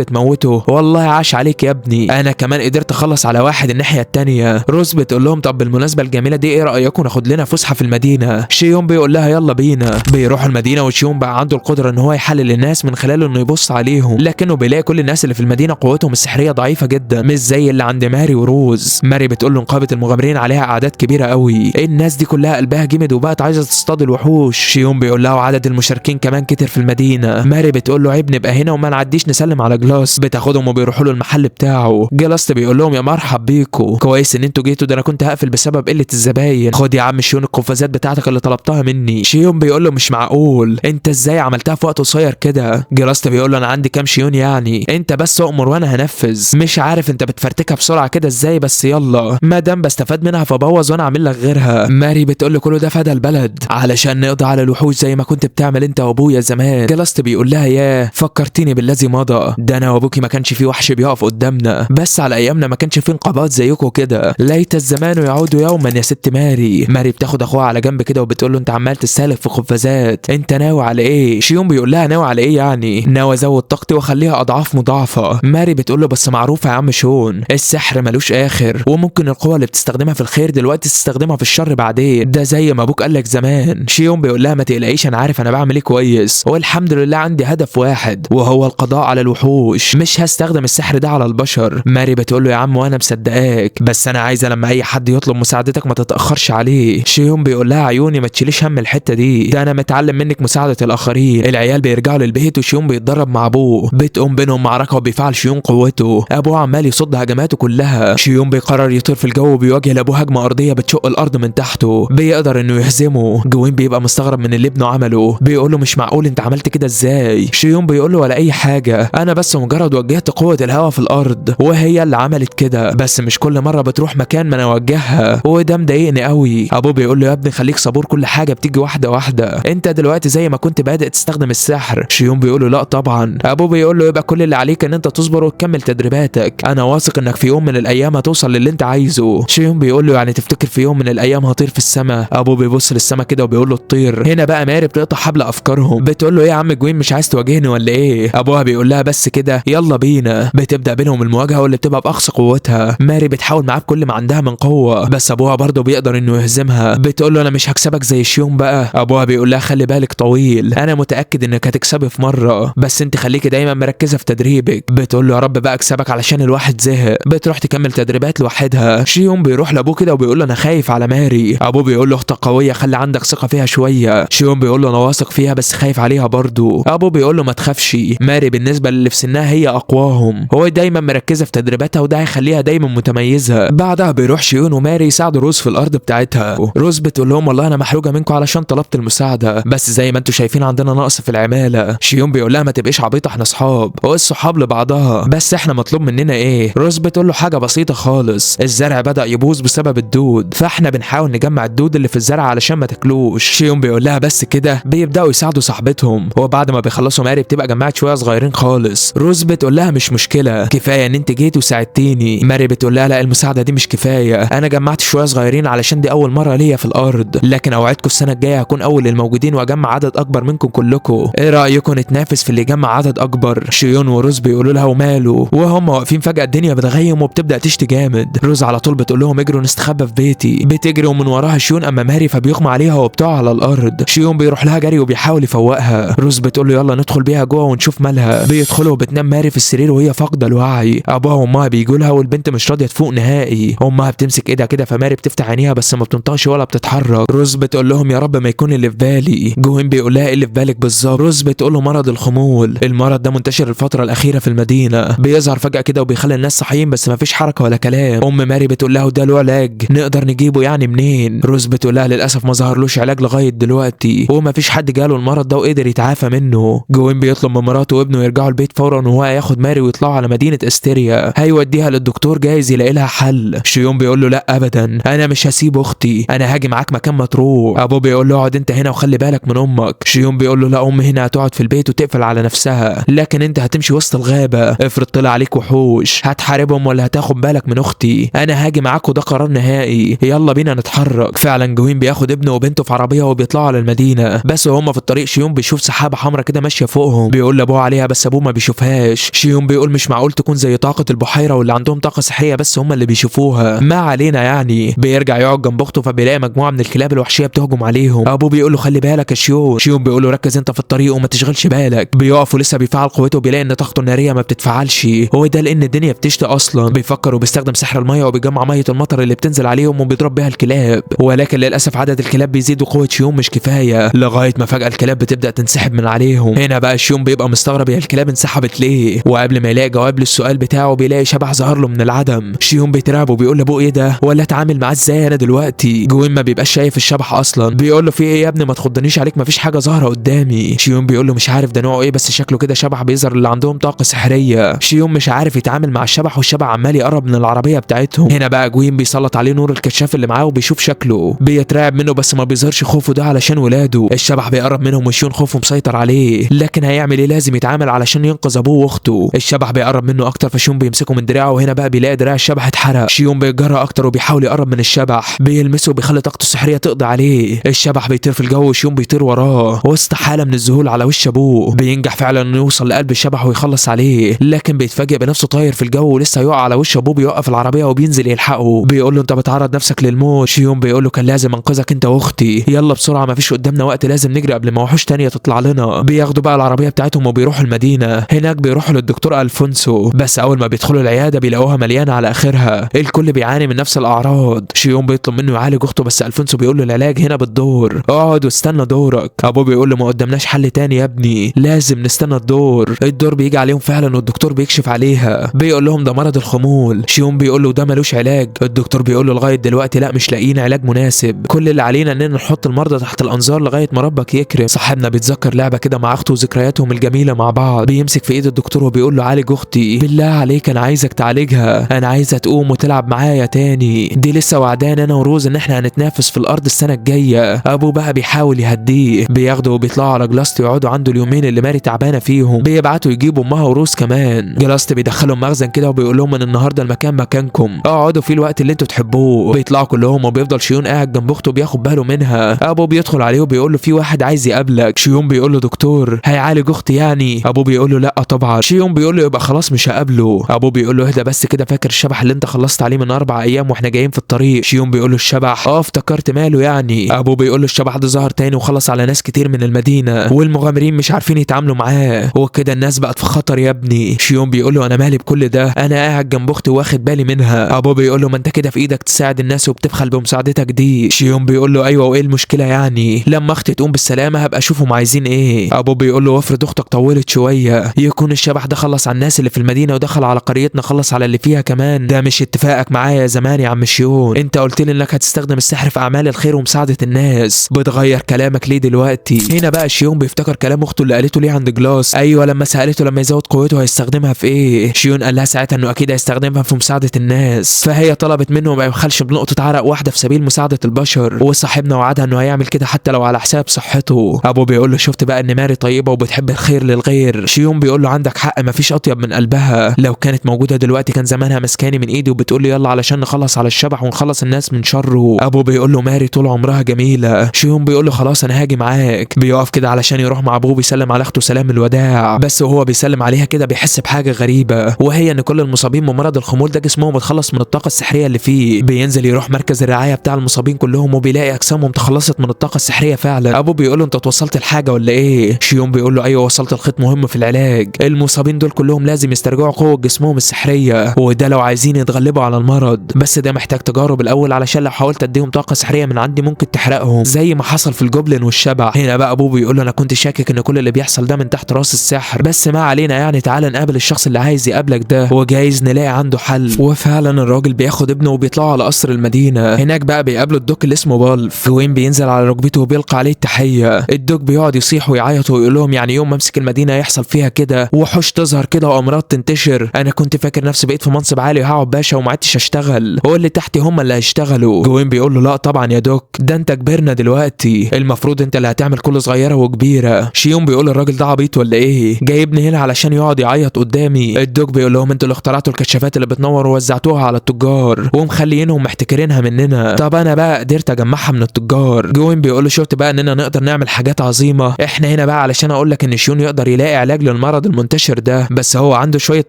تموته؟ والله عاش عليك يا ابني، انا كمان قدرت اخلص على واحد الناحيه التانيه. روز بتقول لهم طب بالمناسبه الجميله دي ايه رايكم ناخد لنا فسحه في المدينه؟ شيون بيقول لها يلا بينا. بيروحوا المدينه وشيون بقى عنده القدره ان هو يحلل الناس من خلال انه يبص عليهم، لكنه بيلاقي كل الناس اللي في المدينه قوتهم السحريه ضعيفه جدا مش زي اللي عند ماري وروز. ماري بتقول له نقابه المغامرين عليها اعداد كبيره قوي، الناس دي كلها قلبها جمد وبقت عايزه تصطاد الوحوش. شيون بيقول لها وعدد المشاركين كمان كتر في المدينه. ماري بتقول له عيب نبقى هنا وما نعديش نسلم على جلاس. بتاخدهم وبيروحوا له المحل بتاعه. جلاس بيقول لهم يا مرحب بيكم، كويس ان انتوا جيتوا، ده انا كنت هقفل بسبب قله الزباين. خد يا عم شيون القفازات بتاعتك اللي طلبتها مني. شيون بيقول له مش معقول، انت ازاي عملتها في وقت قصير كده؟ جلاس بيقول له انا عندي كام شيون يعني، انت بس اؤمر وانا هنفذ. مش عارف انت بتفرتكها بسرعه كده ازاي، بس يلا ما دام بستفاد منها فبوظ وانا اعمل لك غيرها. ماري بتقول له كله ده فدا البلد علشان نقضي على الوحوش زي ما كنت بتعمل انت وابويا زمان. جلاس بيقول لها يا فكرتيني بالذي مضى، ده انا وابوكي ما كانش في وحش بيقف قدامنا، بس على ايامنا ما كانش في نقابات زيكم كده، ليت الزمان يعود يوما يا ست ماري. ماري بتاخد اخوها على جنب كده وبتقول له انت عمال تستهلك في قفازات، انت ناوي على ايه؟ شيون بيقول لها ناوي على ايه يعني؟ ناوي ازود طاقتي واخليها اضعاف مضاعفه. ماري بتقول له بس معروفه يا عم شون، السحر ملوش اخر، وممكن القوه اللي بتستخدمها في الخير دلوقتي تستخدمها في الشر بعدين، ده زي ما ابوك قالك زمان. شيون بيقول لها ما تقلقيش انا عارف انا بعمل ايه كويس، والحمد لله عندي هدف واحد وهو القضاء على الوحوش، مش هستخدم السحر ده على البشر. ماري بتقول له يا عم وانا مصدقاك، بس انا عايزه لما اي حد يطلب مساعدتك ما تتاخرش عليه. شيون بيقول لها عيوني ما تشيليش هم الحته دي، ده انا متعلم منك مساعده الاخرين. العيال بيرجعوا للبيت وشيون بيتدرب مع ابوه، بتقوم بينهم معركه وبيفعل شيون قوته، ابوه عمال يصد هجماته كلها. شيون بيقرر يطير في الجو وبيواجه لابوه هجمه ارضيه بتشق الارض من تحته، بيقدر انه يهزمه. جوين بيبقى مستغرب من اللي ابنه عمله، بيقول له مش معقول انت عملت كده ازاي؟ شيون بيقول له ولا اي حاجه، انا بس مجرد وجهت قوه الهواء في الارض وهي اللي عملت كده، بس مش كل مره بتروح مكان ما انا اوجهها، وده مضايقني قوي. ابوه بيقول له يا ابني خليك صبور، كل حاجه بتيجي واحده واحده، انت دلوقتي زي ما كنت بادئ تستخدم السحر. شيون بيقول له لا طبعا. ابوه بيقول له يبقى كل اللي عليك ان انت تصبر وتكمل تدريباتك، انا واثق انك في يوم من الايام هتوصل للي انت عايزه. شيون بيقول له يعني تفتكر في يوم من الايام هطير في السماء؟ ابوه بيبص للسماء كده وبيقول له تطير. هنا بقى ماري بتقطع حبل افكارهم، بتقول له ايه يا عم جوين مش عايز تواجهني ولا ايه؟ ابوها بيقول لها بس كده يلا بينا. بتبدا بينهم المواجهه واللي بتبقى باقصى قوتها. ماري بتحاول معاه بكل ما عندها من قوه، بس ابوها برضه بيقدر انه يهزمها. بتقول له انا مش هكسبك زي شيون بقى. ابوها بيقول لها خلي بالك طويل، انا متاكد انك هتكسبي في مره، بس انت خليكي دايما مركزه في تدريبك. بتقول له يا رب بقى اكسبك علشان الواحد زهق. بتروح تكمل تدريبات لوحدها. شيون بيروح لابوه كده وبيقول له انا خايف على ماري. ابوه بيقول له اختك قويه خلي عندك ثقه فيها شويه. شيون بيقول له انا واثق فيها بس خايف عليها برضه. ابوه بيقول له ما تخافش، ماري بالنسبه للي في سنها هي اقواهم، هو دايما مركزه في تدريباتها وده هيخليها دايما متميزه. بعدها بيروح شيون وماري يساعدوا روز في الارض بتاعتها. روز بتقول لهم والله انا محروجه منكم علشان طلبت المساعده، بس زي ما انتم شايفين عندنا نقص في العماله. شيون بيقول لها ما تبقيش عبيطه، احنا اصحاب والصحاب لبعضها، بس احنا مطلوب مننا ايه؟ روز بتقول له حاجه بسيطه خالص، الزرع بدا يبوظ بسبب الدود، فاحنا بنحاول نجمع الدود اللي في الزرع علشان ما تاكلوش. شيون بيقول لها بس كده. بيبداوا يساعدوا صاحبتهم، وبعد ما بيخلصوا ماري بتبقى جمعت شويه صغيرين خالص. روز بتقول لها مش مشكله، كفايه ان انت جيت وساعدتيني. ماري بتقول لها لا المساعده دي مش كفايه، انا جمعت شويه صغيرين علشان دي اول مره ليا في الارض، لكن اوعدكم السنه الجايه هكون اول الموجودين واجمع عدد اكبر منكم كلكم. ايه رايكم نتنافس في اللي يجمع عدد اكبر؟ شيون وروز بيقولوا لها وماله، وهم واقفين فجاه الدنيا بتغيم وبتبدا تشتي جامد. روز على طول بتقول لهم اجروا نستخبى في بيتي. بتجري ومن وراها شيون اما ماري فبيغمى عليها وبتقع على الارض. شيون بيروح لها جري وبيحاول يفوقها. روز بتقول له يلا ندخل بيها جوه ونشوف مالها. بيدخلوا وبتنام ماري في السرير وهي فاقده الوعي. ابوها وامها بيجوا لها والبنت مش راضيه تفوق نهائي. امها بتمسك ايدها كده فماري بتفتح عينيها بس ما بتنطقش ولا بتتحرك. روز بتقول لهم يا رب ما يكون اللي في بالي. جوين بيقول لها ايه اللي في بالك بالظبط؟ روز بتقول له مرض الخمول، المرض ده منتشر الفتره الاخيره في المدينه، بيظهر فجاه كده وبيخلي الناس صاحيين بس ما فيش حركه ولا كلام. ام ماري بتقول لها وده له علاج نقدر نجيبه يعني منين؟ روز بتقول لها للاسف ما ظهرلوش علاج لغايه دلوقتي، وما فيش حد جاله المرض ده وقدر يتعافى منه. جوين بيطلب من مراته وابنه يرجعوا البيت فورا وهو هياخد ماري ويطلعوا على مدينه استيريا، هيوديها للدكتور جايز يلاقي لها حل. شيون بيقول له لا ابدا، انا مش هسيب اختي، انا هاجي معاك مكان ما تروح. ابوه بيقول له اقعد انت هنا وخلي بالك من امك. شيون بيقول له لا، ام هنا هتقعد في البيت وتقفل على نفسها، لكن انت هتمشي وسط الغابه، افرض طلع عليك وحوش هتحاربهم ولا هتاخد بالك من اختي؟ انا هاجي معاك وده قرار نهائي، يلا بينا نتحرك. فعلا جوين بياخد ابنه وبنته في عربيه وبيطلعوا بيطلعوا على المدينه. بس وهم في الطريق شيون بيشوف سحابه حمراء كده ماشيه فوقهم، بيقول لابوه عليها بس ابوه ما بيشوفهاش. شيون بيقول مش معقول تكون زي طاقه البحيره واللي عندهم طاقه سحريه بس هم اللي بيشوفوها. ما علينا يعني. بيرجع يقعد جنب اخته فبيلاقي مجموعه من الكلاب الوحشيه بتهجم عليهم. ابوه بيقول له خلي بالك يا شيون. شيون بيقول له ركز انت في الطريق وما تشغلش بالك. بيقف ولسه بيفعل قوته بيلاقي ان طاقته الناريه ما بتتفعلش. هو ده لان الدنيا بتشتي اصلا. بيفكر وبيستخدم سحر الميه وبيجمع ميه المطر اللي بتنزل عليهم وبيضرب بيها الكلاب، ولكن للاسف عدد الكلاب بيزيد وقوه شيون مش كفايه، لغايه ما فجاه الكلاب بتبدا تنسحب من عليهم. هنا بقى شيون بيبقى مستغرب هي الكلاب انسحبت ليه، وقبل ما يلاقي جواب للسؤال بتاعه بيلاقي شبح ظهر له من العدم. شيون بيترعب وبيقول لابوه ايه ده ولا اتعامل معاه ازاي انا دلوقتي. جوين ما بيبقاش شايف الشبح اصلا. بيقول له في ايه يا ابني ما تخضنيش عليك مفيش حاجه ظاهره قدامي. شيون بيقول له مش عارف ده نوعه ايه بس شكله كده شبح بيظهر اللي عندهم طاقه سحريه. شيون مش عارف يتعامل مع الشبح والشبح عمال يقرب من العربيه بتاعتهم. هنا بقى جوين بيسلط عليه نور الكشاف اللي معاه وبيشوف شكله، بيترعب منه بس ما بيظهرش خوفه ده علشان ولاده. الشبح بيقرب منهم وشيون خوفه مسيطر عليه، لكن هيعمل ايه لازم يتعامل علشان ينقذ ابوه واخته. الشبح بيقرب منه اكتر فشيون بيمسكه من دراعه، وهنا بقى بيلاقي دراع الشبح اتحرق. شيون بيتجرأ اكتر وبيحاول يقرب من الشبح، بيلمسه وبيخلي طاقته السحريه تقضي عليه. الشبح بيطير في الجو وشيون بيطير وراه وسط حاله من الذهول على وش ابوه. بينجح فعلا انه يوصل لقلب الشبح ويخلص عليه، لكن بيتفاجئ بنفسه طاير في الجو ولسه يقع على وش ابوه. بيوقف العربيه وبينزل يلحقه، بيقول له انت بتعرض نفسك للموت. شيون بيقول له كان لازم انقذك انت واختي، يلا بسرعه مفيش قدامنا وقت لازم نجري قبل ما وحوش تانية تطلع لنا. بياخدوا بقى العربيه بتاعتهم وبيروحوا المدينه. هناك بيروحوا للدكتور الفونسو، بس اول ما بيدخلوا العياده بيلاقوها مليانه على اخرها، الكل بيعاني من نفس الاعراض. شيون بيطلب منه يعالج اخته بس الفونسو بيقول له العلاج هنا بالدور، اقعد واستنى دورك. ابوه بيقول له ما قدامناش حل تاني يا ابني لازم نستنى الدور. الدور بيجي عليهم فعلا والدكتور بيكشف عليها، بيقول لهم ده مرض الخمول. شيون بيقول له ده ملوش علاج. الدكتور بيقول له لغايه دلوقتي لا مش لاقيين علاج مناسب، كل اللي علينا اننا نحط المرضى تحت الانظار لغايه ما ربك يكرم. صاحبنا بيتذكر لعبه كده مع اخته وذكرياتهم الجميله مع بعض، بيمسك في ايد الدكتور وبيقول له عالج اختي بالله عليك انا عايزك تعالجها، انا عايزه تقوم وتلعب معايا تاني، دي لسه وعدان انا وروز ان احنا هنتنافس في الارض السنه الجايه. ابوه بقى بيحاول يهديه، بياخده وبيطلعوا على جلاست يقعدوا عنده اليومين اللي ماري تعبانه فيهم، بيبعتوا يجيبوا امها وروز كمان. جلاست بيدخلهم مخزن كده وبيقول لهم من النهارده المكان مكانكم، اقعدوا فيه الوقت اللي انتوا تحبوه. بيطلعوا كلهم وبيفضل شيون قاعد جنب اخته بياخد باله منها. ابوه بيدخل عليه وبيقول له في واحد عايز يقابلك. شيون بيقول له دكتور هيعالج اختي يعني؟ ابوه بيقول له لا طبعا. شيون بيقول له يبقى خلاص مش هقابله. ابوه بيقول له اهدى بس كده، فاكر الشبح اللي انت خلصت عليه من 4 ايام واحنا جايين في الطريق؟ شيون بيقول له الشبح افتكرت ماله يعني. ابوه بيقول له الشبح ده ظهر تاني وخلص على ناس كتير من المدينه والمغامرين مش عارفين يتعاملوا معاه، وكده الناس بقت في خطر يا ابني. شيون بيقول له انا مالي بكل ده، انا قاعد جنب اختي واخد بالي منها. ابوه بيقول له ما انت كده في ايدك تساعد الناس وبتبخل بمساعدتك دي. شيون بيقول له ايوه وايه المشكله يعني؟ لما اختي تقوم بالسلامه هبقى اشوفهم عايزين ايه. ابوه بيقول له وافرض اختك طولت شويه يكون الشبح ده خلص على الناس اللي في المدينه ودخل على قريتنا خلص على اللي فيها كمان، ده مش اتفاقك معايا يا زمان يا عم شيون؟ انت قلت لي انك هتستخدم السحر في اعمال الخير ومساعده الناس، بتغير كلامك ليه دلوقتي؟ هنا بقى شيون بيفتكر كلام اخته اللي قالته ليه عند جلاس، ايوه لما سالته لما يزود قوته هيستخدمها في ايه. شيون قال لها ساعتها انه اكيد هيستخدمها في مساعده الناس، فهي طلبت منه ما يبخلش بنقطه عرق واحده في سبيل مساعده البشر، وصاحبنا وعدها انه هيعمل كده حتى لو على حساب صحته. ابوه بيقول له شفت بقى ان ماري طيبه وبتحب الخير للغير؟ شيون بيقول له عندك حق مفيش اطيب من قلبها، لو كانت موجوده دلوقتي كان زمانها مسكاني من ايدي وبتقول لي يلا علشان نخلص على الشبح ونخلص الناس من شره. ابوه بيقول له ماري طول عمرها جميله. شيون بيقول له خلاص انا هاجي معاك. بيقف كده علشان يروح مع ابوه بيسلم على اخته سلام الوداع، بس وهو بيسلم عليها كده بيحس بحاجه غريبه، وهي ان كل المصابين بمرض الخمول ده جسمهم اتخلص من الطاقه السحريه اللي فيه. بينزل يروح مركز الرعايه بتاع المصابين كلهم وبيلاقي اجسامهم تخلصت من الطاقه السحريه فعلا. ابوه بيقول له انت توصلت لحاجه ولا ايه؟ شيون بيقول له ايوه وصلت لخيط مهم في العلاج، المصابين دول كلهم لازم يسترجعوا قوه جسمهم السحريه، وده لو عايزين يتغلبوا على المرض، بس ده محتاج تجارب الاول علشان لو حاولت اديهم طاقه سحريه من عندي ممكن تحرقهم زي ما حصل في الجوبلين والشبح. هنا بقى ابوه بيقول له انا كنت شاكك ان كل اللي بيحصل ده من تحت راس السحر، بس ما علينا يعني تعال نقابل الشخص اللي عايز يقابلك ده وجايز نلاقي عنده حل. وفعلا الراجل بياخد ابنه وبيطلعوا على قصر المدينه. هناك بقى بيقابلوا الدوك اللي اسمه بالف، وين بينزل على ركبته وبيلقى عليه التحيه. الدوك بيقعد يصيح ويعيط ويقول لهم يعني يوم ما امسك المدينه يحصل فيها كده وحوش تظهر كده وامراض تنتشر؟ انا كنت فاكر نفسي بقيت في منصب عالي وهقعد باشا وما عدتش اشتغل، هو اللي تحتي هم اللي هيشتغلوا. جوين بيقول له لا طبعا يا دوك، ده انت كبرنا دلوقتي، المفروض انت اللي هتعمل كل صغيره وكبيره. شيون بيقول الراجل ده عبيط ولا ايه؟ جايبني هنا علشان يقعد يعيط قدامي. الدوك بيقول لهم انتوا اللي اخترعتوا الكشافات اللي بتنور ووزعتوها على التجار ومخليينهم محتكرينها مننا، طب انا بقى قدرت اجمعها من التجار. جوين بيقول له شفت بقى اننا نقدر نعمل حاجات عظيمه، احنا هنا بقى علشان اقول لك ان شيون يقدر يلاقي علاج للمرض المنتشر ده، بس هو عنده شويه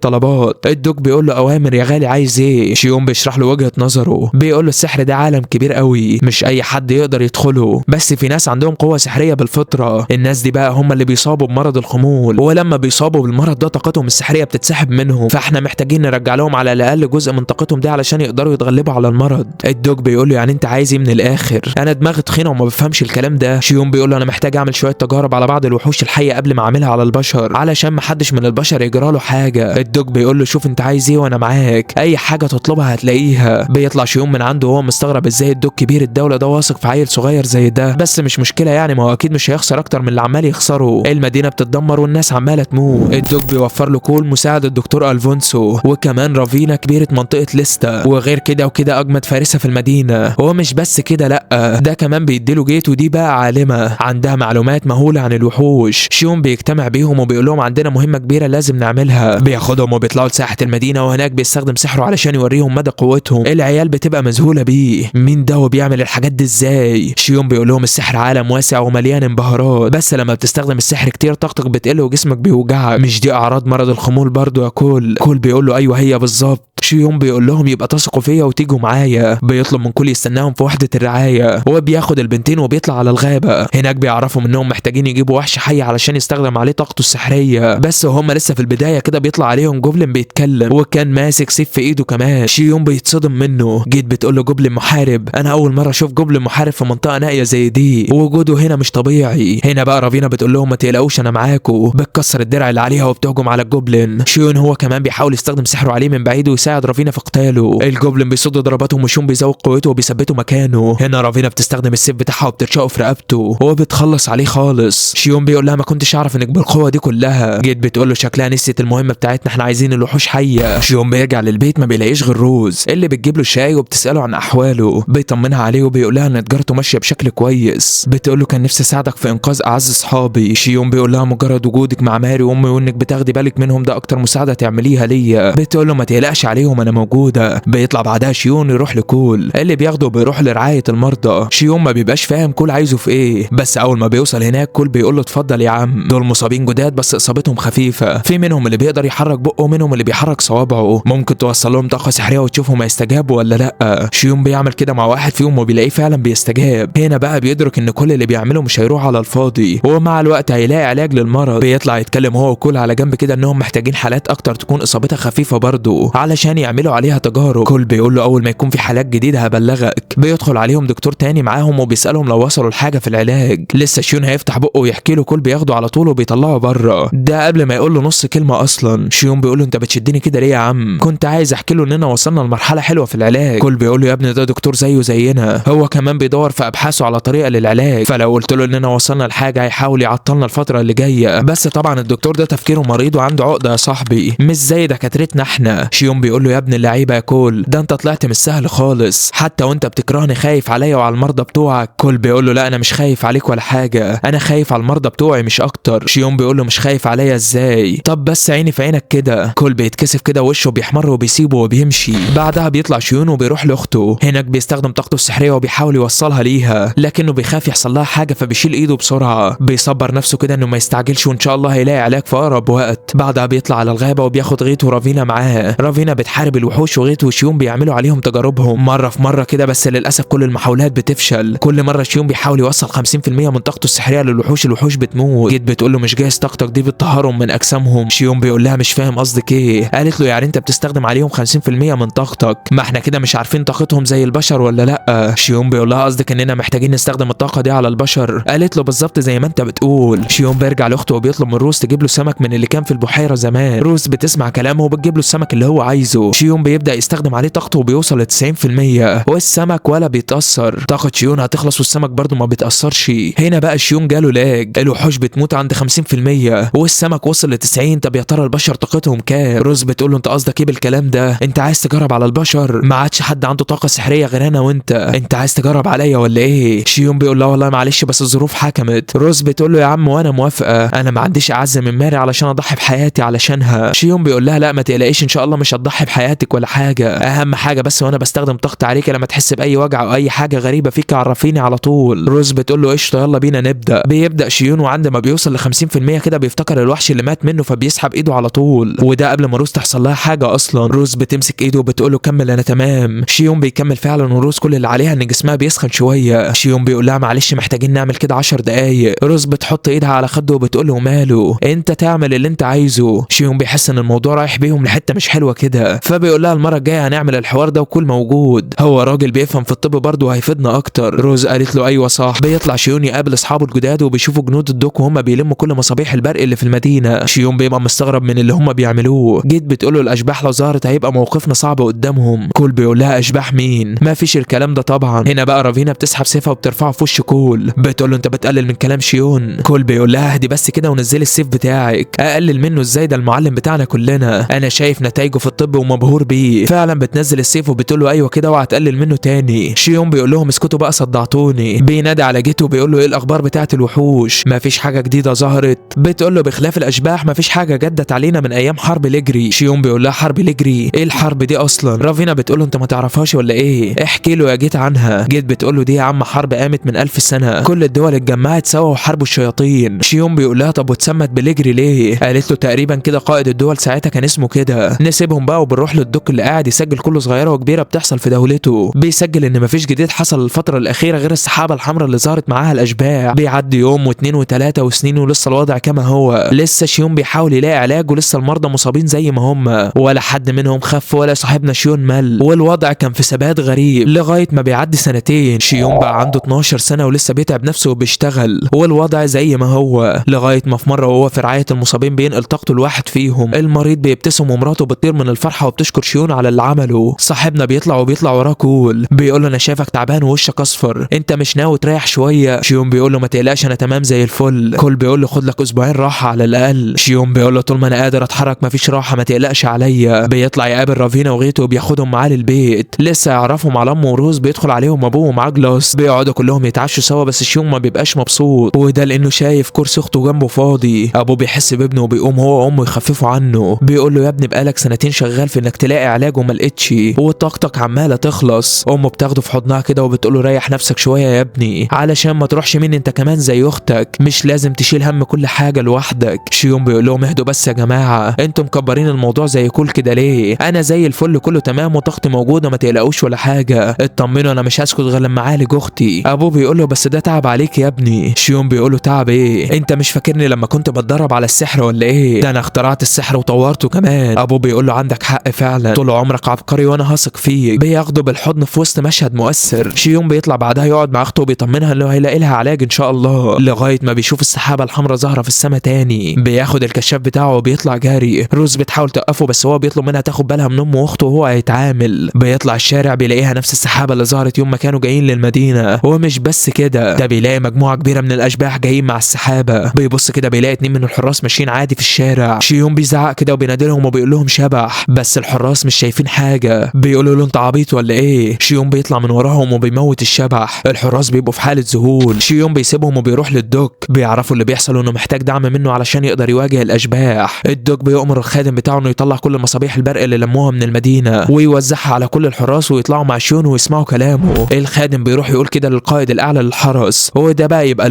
طلبات. الدوك بيقول له اوامر يا غالي، عايز ايه؟ شيون بيشرح له وجهه نظره، بيقول له السحر ده عالم كبير قوي، مش اي حد يقدر يدخله، بس في ناس عندهم قوه سحريه بالفطره، الناس دي بقى هم اللي بيصابوا بمرض الخمول، ولما بيصابوا بالمرض ده طاقتهم السحريه بتتسحب منهم، فاحنا محتاجين نرجع لهم على الاقل جزء من طاقتهم دي علشان يقدروا يتغلبوا على المرض. الدوك بيقول له يعني انت عايز ايه من الاخر؟ انا دماغي تخينه وما بفهمش الكلام ده. شيون بيقول له انا محتاج اعمل شويه تجارب على بعض الوحوش الحيه قبل ما اعملها على البشر، علشان ما حدش من البشر يجرى له حاجه. الدوك بيقول له شوف انت عايز ايه وانا معاك، اي حاجه تطلبها هتلاقيها. بيطلع شيون من عنده وهو مستغرب ازاي الدوك كبير الدوله ده واثق في عيل صغير زي ده، بس مش مشكله يعني، ما هو اكيد مش هيخسر اكتر من اللي عمال يخسره، المدينه بتتدمر والناس عماله تموت. الدوك بيوفر له كول مساعد الدكتور الفونسو، وكمان رافينا كبيره منطقه ليستا، وغير كده وكده اجمد فارسه في المدينه. هو مش بس كده لا، ده كمان بيديله جيت، ودي بقى عالمه عندها معلومات مهوله عن الوحوش. شيون بيجتمع بيهم وبيقول لهم عندنا مهمه كبيره لازم نعملها، بياخدهم وبيطلعوا لساحه المدينه، وهناك بيستخدم سحره علشان يوريهم مدى قوتهم. العيال بتبقى مذهوله بيه، مين ده وبيعمل الحاجات دي ازاي؟ شيون بيقول لهم السحر عالم واسع ومليان انبهارات، بس لما بتستخدم السحر كتير طاقتك بتقل وجسمك بيوجعك، مش دي اعراض مرض الخمول برضو يا كول؟ كول بيقول له ايوه هي بالظبط. شيون بيقول لهم يبقى تثقوا فيا وتيجوا معايا. بيطلب من كل يستناهم في وحده الرعايه، وبياخد البنتين وبيطلع على الغابه. هناك بيعرفوا انهم محتاجين يجيبوا وحش حي علشان يستخدم عليه طاقته السحريه، بس وهم لسه في البدايه كده بيطلع عليهم جوبلin بيتكلم، وكان ماسك سيف في ايده كمان. شيون بيتصدم منه. جيت بتقول له جوبلin محارب، انا اول مره اشوف جوبلin محارب في منطقه نائيه زي دي، وجوده هنا مش طبيعي. هنا بقى رافينا بتقول لهم ما تقلقوش انا معاكم، بتكسر الدرع اللي عليها وبتهجم على الجوبلin. شيون هو كمان بيحاول يستخدم سحره عليه من بعيد ويساعد رافينا في قتاله. الجوبلin بيصد ضرباتهم وشيون بيزود قوته وبيثبته مكانه. هنا رافينا بتستخدم السيف بتاعها وبترشقه في رقبته وبتخلص عليه خالص. شيون بيقول لها ما كنتش اعرف انك بالقوه دي كلها. جيت بتقول له شكلها نسيت المهمه بتاعتنا، احنا عايزين الوحوش حيه. شيون بيرجع للبيت ما بيلاقيش غير روز اللي بتجيب له شاي وبتساله عن احواله، بيطمنها عليه وبيقول لها ان تجارته ماشيه بشكل كويس. بتقول له كان نفسي اساعدك في انقاذ اعز اصحابي. شيون بيقول لها مجرد وجودك مع ماري وامي وانك بتاخدي بالك منهم ده اكتر مساعده تعمليها ليا. بتقول له ما تقلقش عليهم انا موجوده. بيطلع بعدها شيون يروح لكول اللي بياخده وبيروح لرعايه المرضى. شيون ما بيبقاش فاهم كول عايزه في ايه، بس اول ما بيوصل هناك كول بيقول له اتفضل يا عم، دول مصابين جداد بس اصابتهم خفيفه، في منهم اللي بيقدر يحرك بقه ومنهم اللي بيحرك صوابعه، ممكن توصل لهم طاقه سحريه وتشوفهم هيستجابوا ولا لا. شيون بيعمل كده مع واحد فيهم وبيلاقيه فعلا بيستجاب. هنا بقى بيدرك ان كل اللي بيعمله مش هيروح على الفاضي، ومع الوقت هيلاقي علاج للمرض. بيطلع يتكلم هو وكول على جنب كده انهم محتاجين حالات اكتر تكون اصابتها خفيفه برضه علشان يعملوا عليها تجارب. كول بيقول له اول ما يكون في حالات جديده هبلغك. بيدخل عليهم دكتور تاني معاهم وبيسالهم لو وصلوا لحاجه في العلاج. لسه شيون هيفتح بقه ويحكي له كول بياخده على طول وبيطلعه بره، ده قبل ما يقول له نص كلمه اصلا. شيون بيقول له انت بتشدني كده ليه يا عم؟ كنت عايز احكي له اننا وصلنا لمرحله حلوه في العلاج. كول بيقول له يا ابني ده دكتور زيه زينا، هو كمان بيدور في ابحاثه على طريقه للعلاج، فلو قلت له اننا وصلنا لحاجه هيحاول يعطلنا الفتره اللي جايه. بس طبعا الدكتور ده تفكيره مريض وعنده عقده يا صاحبي، مش زي دكاترتنا احنا. شيون بيقول له يا ابن اللعيبه يا كول، ده انت طلعت مش سهل خالص، حتى وانت بتكرهني خايف عليا وعلى المرضى بتوعك. كول بيقول له لا انا مش خايف عليك ولا حاجه، انا خايف على المرضى بتوعي مش اكتر. شيون بيقول له مش خايف عليا ازاي؟ طب بس عيني في عينك كده. كول بيتكسف كده وشه بيحمر وبيسيبه وبيمشي. بعدها بيطلع شيون وبيروح لاخته، هناك بيستخدم طاقته السحريه وبيحاول يوصلها ليها، لكنه بيخاف يحصل لها حاجه فبيشيل ايده بسرعه. بيصبر نفسه كده انه ما يستعجلش وان شاء الله هيلاقي علاج في اقرب وقت. بعدها بيطلع على الغابه وبياخد غيت ورافينا معاه. رافينا بتحارب الوحوش وغيت وشيون بيعملوا عليهم تجاربهم مره في مره كده، بس للاسف كل المحاولات بتفشل. كل مره شيون بيحاول يوصل 50% من طاقته السحريه للوحوش، الوحوش بتموت. جيت بتقول له مش جاهز طاقتك دي بتطهرهم من اجسامهم. شيون بيقول لها مش فاهم قصدك ايه. قالت له يعني انت بتستخدم عليهم 50% من طاقتك، ما احنا كده مش عارفين طاقتهم زي البشر ولا لا. شيون بيقول لها قصدك اننا محتاجين نستخدم الطاقه دي على البشر؟ قالت له بالظبط زي ما انت بتقول. شيون بيرجع لاخته وبيطلب من روز تجيب له سمك من اللي كان في البحيره زمان. روز بتسمع كلامه وبتجيب له السمك اللي هو عايزه. شيون بيبدا يستخدم عليه طاقته وبيوصل ل 90%، والسمك ولا بيتاثر. طاقه شيون هتخلص والسمك برضه ما بيتاثرش. هنا بقى شيون جاله لاج، الوحوش بتموت عند 50% والسمك وصل ل 90. طب يا ترى البشر طاقتهم كام؟ روز بتقول له انت قصدك ايه بالكلام ده؟ انت عايز تجرب على البشر؟ ما عادش حد عنده طاقه سحريه غير انا وانت، انت عايز تجرب عليا ولا ايه؟ شيون بيقول له والله معلش بس الظروف حكمت. روز بتقول له يا عم وانا موافقه، انا ما عنديش اعز من ماري علشان اضحي بحياتي علشانها. شيون بيقول لها لا ما تقلقيش ان شاء الله مش هتضحي تضحي بحياتك ولا حاجه، اهم حاجه بس وانا بستخدم ضغط عليك لما تحس باي وجع او اي حاجه غريبه فيك عرفيني على طول. روز بتقول له قشطه يلا بينا نبدا. بيبدا شيون وعند ما بيوصل ل 50% كده بيفتكر الوحش اللي مات منه فبيسحب ايده على طول، وده قبل ما روز تحصل لها حاجه اصلا. روز بتمسك ايده وبتقول له كمل انا تمام. شيون بيكمل فعلا وروز كل اللي عليها ان جسمها بيسخن شويه. شيون بيقول لها معلش محتاجين نعمل كده 10 دقايق. روز بتحط ايدها على خده وبتقول له ماله انت تعمل اللي انت عايزه. شيون بيحس ان الموضوع رايح بيهم لحته مش حلوه كده، فبيقول لها المره الجايه هنعمل الحوار ده وكل موجود، هو راجل بيفهم في الطب برضه هيفيدنا اكتر. روز قالت له ايوه صح. بيطلع شيون يقابل اصحابه الجداد وبيشوفوا جنود الدوك وهم بيلموا كل مصابيح البرق اللي في المدينه. شيون بيبقى مستغرب من اللي هم بيعملوه. جيت بتقول له الاشباح لو ظهرت هيبقى موقفنا صعب قدامهم. كول بيقول لها اشباح مين؟ ما فيش الكلام ده طبعا. هنا بقى رافينا بتسحب سيفها وبترفعه في وش كول. بتقول له انت بتقلل من كلام شيون. كول بيقول لها اهدي بس كده ونزلي السيف بتاعك. اقلل منه ازاي؟ ده المعلم بتاعنا كلنا، انا شايف نتائجه في الطب ومبهور بيه. فعلا بتنزل السيف وبتقول له ايوه كده وهتقلل منه تاني. شيون بيقول لهم اسكتوا بقى صدعتوني. بينادي على جيتو وبيقول له ايه الاخبار بتاعت الوحوش؟ ما فيش حاجه جديده ظهرت. بتقول له بخلاف الاشباح ما فيش حاجه جدت علينا من ايام حرب ليجري. شيون بيقول لها حرب ليجري؟ ايه الحرب دي اصلا؟ رافينا بتقول له انت ما تعرفهاش ولا ايه؟ احكي له يا جيت عنها. جيت بتقول له دي يا عم حرب قامت من 1000 سنه، كل الدول اتجمعت سوا وحاربوا الشياطين. شيون بيقول لها طب واتسمت بليجري ليه؟ قالت له تقريبا كده قائد الدول ساعتها كان اسمه كده. نسيبهم بقى وبنروح للدك اللي قاعد يسجل كل صغيره وكبيره بتحصل في دولته. بيسجل ان مفيش جديد حصل الفتره الاخيره غير السحابه الحمراء اللي ظهرت معاها الاشباح. بيعدي يوم واثنين وثلاثه وسنين ولسه الوضع كما هو. لسه شيون بيحاول يلاقي علاج ولسه المرضى مصابين زي ما هم، ولا حد منهم خف ولا صاحبنا شيون مل، والوضع كان في ثبات غريب لغايه ما بيعدي سنتين. شيون بقى عنده 12 سنه ولسه بيتعب نفسه وبيشتغل، والوضع زي ما هو لغايه ما في مره وهو في رعايه المصابين بينقل طاقته لواحد فيهم. المريض بيبتسم ومراته بتطير من الفرحه وبتشكر شيون على اللي عمله. صاحبنا بيطلع وراه كول. بيقول له انا شايفك تعبان ووشك اصفر، انت مش ناوي تريح شويه؟ شيون بيقول له ما تقلقش انا تمام زي الفل. كول بيقول له خد لك اسبوعين راحه على الاقل. شيون بيقول له طول ما انا قادر اتحرك مفيش راحه ما تقلقش عليا. بيطلع يقابل رافينا وغيته وبياخدهم معاه للبيت. لسه يعرفهم على امه وروز بيدخل عليهم ابوه ومعاه جلاس. بيقعدوا كلهم يتعشوا سوا بس شيون ما بيبقاش مبسوط، وده لانه شايف كرسي اخته جنبه فاضي. ابوه بيحس بابنه وبيقوم هو وامه يخففوا عنه. بيقول له يا ابني بقالك سنتين شغال في انك تلاقي علاج وما لقيتش وطاقتك عماله تخلص. امه بتاخده في حضنها كده وبتقول له ريح نفسك شويه يا ابني علشان ما تروحش مين انت كمان زي اختك، مش لازم تشيل هم كل حاجه لوحدك. شيون بيقول لهم اهدوا بس يا جماعه، انتم مكبرين الموضوع زي كل كده ليه؟ انا زي الفل كله تمام وطاقتي موجوده ما تقلقوش ولا حاجه، اطمنوا انا مش هسكت غير لما اعالج اختي. ابوه بيقول له بس ده تعب عليك يا ابني. شيون بيقول له تعب ايه؟ انت مش فاكرني لما كنت بتدرب على السحر ولا ايه؟ ده انا اخترعت السحر وطورته كمان. ابوه بيقول له عندك حق فعلا، طول عمرك عبقري وانا هثق فيك. بياخده بالحضن في وسط مشهد مؤثر. شيون بيطلع بعدها يقعد مع اخته وبيطمنها انه هيلاقي لها علاج ان شاء الله، لغايه ما بيشوف السحابه الحمراء ظاهره في السماء تاني. بياخد الكشاف بتاعه وبيطلع جاري. روز بتحاول توقفه بس هو بيطلب منها تاخد بالها من امه واخته وهو هيتعامل. بيطلع الشارع بيلاقيها نفس السحابه اللي ظهرت يوم ما كانوا جايين للمدينه، ومش بس كده ده بيلاقي مجموعه كبيره من الاشباح جايين مع السحابه. بيبص كده بيلاقي 2 من الحراس ماشيين عادي في الشارع. شيون بيزعق كده وبينادي لهم وبيقول لهم شبح، بس الحراس مش شايفين حاجه. بيقولوا له انت عبيط ولا ايه؟ شيون بيطلع من وراهم وبيموت الشبح. الحراس بيبقوا في حاله ذهول. شيون بيسيبهم وبيروح للدوك. بيعرفوا اللي بيحصل وانه محتاج دعم منه علشان يقدر يواجه الاشباح. الدوك بيأمر الخادم بتاعه انه يطلع كل مصابيح البرق اللي لموها من المدينه ويوزعها على كل الحراس ويطلعوا مع شيون ويسمعوا كلامه. الخادم بيروح يقول كده للقائد الاعلى للحرس، وده بقى يبقى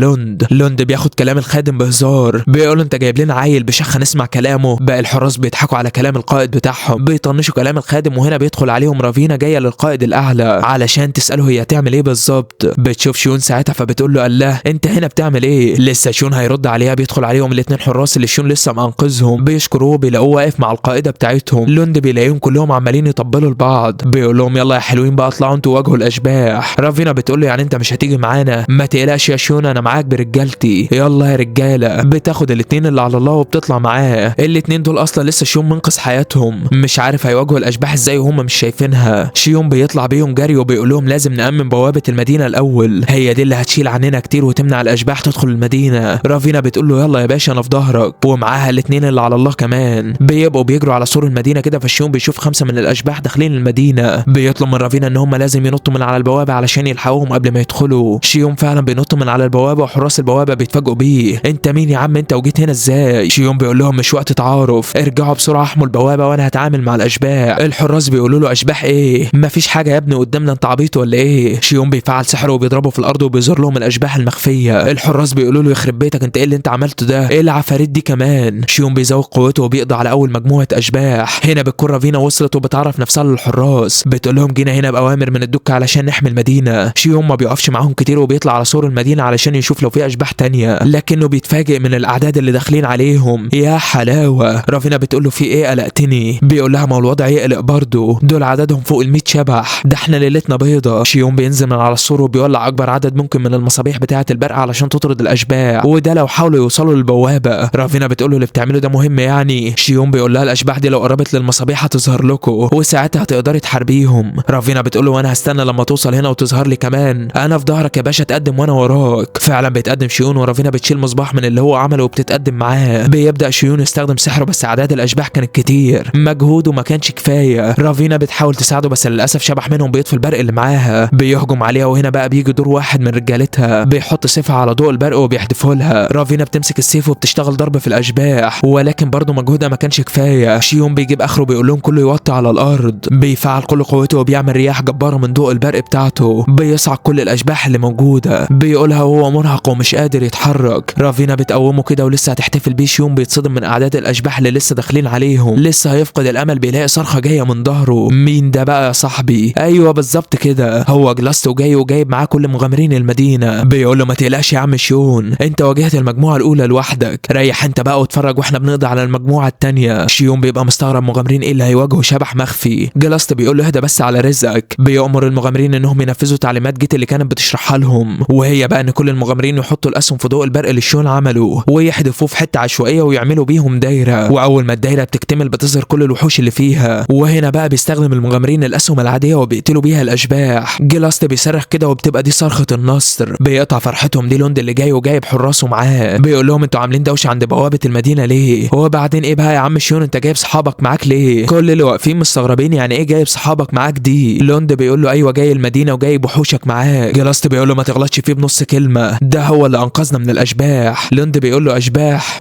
لوند بياخد كلام الخادم بهزار. بيقول انت جايب لنا عيل بشخه نسمع كلامه. بقى الحراس بيضحكوا على كلام القائد بتاعهم، بيطنشوا كلام الخادم. وهنا بيدخل عليهم رافينا جايه للقائد الاعلى علشان تساله هي هتعمل ايه بالظبط. بتشوف شيون ساعتها فبتقول له الله انت هنا بتعمل ايه؟ لسه شيون هيرد عليها بيدخل عليهم الاثنين حراس اللي شيون لسه مانقذهم. بيشكروه بيلاقوه واقف مع القائده بتاعتهم. لوند بيلاقيهم كلهم عمالين يطبلوا لبعض. بيقول لهم يلا يا حلوين بقى اطلعوا انتوا واجهوا الاشباح. رافينا بتقول له يعني انت مش هتيجي معانا؟ ما تقلقش يا شيون انا معاك برجالتي. يلا يا رجاله. بتاخد الاثنين اللي على الله وبتطلع معاه. الاثنين دول اصلا لسه شيون منقذ حياتهم، مش عارف هيواجهوا الاشباح ازاي وهم مش شايفينها. شيون بيطلع بيهم جري وبيقول لهم لازم نأمن بوابه المدينه الاول، هي دي اللي هتشيل عننا كتير وتمنع الاشباح تدخل المدينه. رافينا بتقول له يلا يا باشا انا في ظهرك، ومعاها الاثنين اللي على الله كمان. بيبقوا بيجروا على سور المدينه كده فشيون بيشوف 5 من الاشباح داخلين المدينه. بيطلب من رافينا ان هم لازم ينطوا من على البوابه علشان يلحقوهم قبل ما يدخلوا. شيون فعلا بينط من على البوابه وحراس البوابه بيتفاجئوا بيه. انت مين يا عم انت وجيت هنا ازاي؟ شيون بيقول لهم مش وقت تعارف، ارجعوا بسرعه احموا البوابه وانا هتعامل مع الاشباح. الحراس بيقولوا له اشباح ايه؟ مفيش حاجه يا ابني قدامنا، انت عبيط ولا ايه؟ شيون بيفعل سحره وبيضربه في الارض وبيظهر لهم الاشباح المخفيه. الحراس بيقولوا له يخرب بيتك، انت ايه اللي انت عملته ده؟ ايه العفاريت دي كمان؟ شيون بيزود قوته وبيقضي على اول مجموعه اشباح. هنا بتكون رافينا وصلت وبتعرف نفسها للحراس، بتقول لهم جينا هنا باوامر من الدك علشان نحمي المدينه. شيون ما بيقفش معاهم كتير وبيطلع على سور المدينه علشان يشوف لو في اشباح تانية، لكنه بيتفاجئ من الاعداد اللي داخلين عليهم. يا حلاوه. رافينا بتقول له في ايه؟ قلقتني. بيقول لها ما هو الوضع يقلق برضه، دول عددهم فوق ال100 شبح، ده احنا ليلتنا بيضه. شيون بينزل من على السور وبيولع اكبر عدد ممكن من المصابيح بتاعه البرق علشان تطرد الاشباح، وده لو حاولوا يوصلوا للبوابه. رافينا بتقول له اللي بتعمله ده مهم يعني. شيون بيقول لها الاشباح دي لو قربت للمصابيح هتظهر لكم وساعتها هتقدري تحاربيهم. رافينا بتقول له وانا هستنى لما توصل هنا وتظهر لي كمان، انا في ظهرك يا باشا، تقدم وانا وراك. فعلا بيتقدم شيون ورافينا بتشيل مصباح من اللي هو عمله وبتتقدم معاه. بيبدا شيون يستخدم سحره بس اعداد الاشباح كانت كتير، مجهوده ما كانش كفايه. رافينا بتحاول تساعده بس للاسف شبح منهم بيطفي البرق اللي معاها، بيهجم عليها. وهنا بقى بيجي دور واحد من رجالتها بيحط سيفها على ضوء البرق وبيحدفه لها. رافينا بتمسك السيف وبتشتغل ضرب في الاشباح، ولكن برضه مجهودها ما كانش كفايه. شيون بيجيب اخره بيقول لهم كله يوطي على الارض، بيفعل كل قوته وبيعمل رياح جباره من ضوء البرق بتاعته، بيصعق كل الاشباح اللي موجوده. بيقولها وهو مرهق ومش قادر يتحرك. رافينا بتقومه كده ولسه هتحتفل بيه. شيون بيتصدم من اعداد الاشباح اللي لسه داخلين عليهم، لسه هيفقد الامل بيلاقي صرخه جايه من ظهره. مين ده بقى يا صاحبي؟ ايوه بالظبط كده، هو جلاستو جاي وجايب معاه كل مغامرين المدينه. بيقول له ما تقلقش يا عم شيون، انت واجهت المجموعه الاولى لوحدك، ريح انت بقى واتفرج واحنا بنقضي على المجموعه الثانيه. شيون بيبقى مستغرب مغامرين ايه اللي هيواجهوا شبح مخفي. جلاستو بيقول له اهدى بس على رزقك. بيأمر المغامرين انهم ينفذوا تعليمات جيت اللي كانت بتشرحها لهم، وهي بقى ان كل المغامرين يحطوا الاسهم في ضوء البرق اللي شيون عمله ويحدفوه في حته عشوائيه ويعملوا بيهم دايره، واول ما الدايره بتكتمل بتظهر كل الوحوش اللي فيها. وهنا بقى بيستخدم المغامرين الاسهم العاديه وبيقتلوا بيها الاشباح. جلاست بيصرخ كده وبتبقى دي صرخه النصر. بيقطع فرحتهم دي لوند اللي جاي وجايب حراسه معاه. بيقول لهم انتوا عاملين دوشه عند بوابه المدينه ليه؟ هو بعدين ايه بقى يا عم شيون، انت جايب صحابك معاك ليه؟ كل اللي واقفين مستغربين يعني ايه جايب صحابك معاك دي؟ لوند بيقول له ايوه جاي المدينه وجايب وحوشك معاك. جلاست بيقول له ما تغلطش فيه بنص كلمه، ده هو اللي انقذنا من الاشباح. لوند بيقول له اشباح؟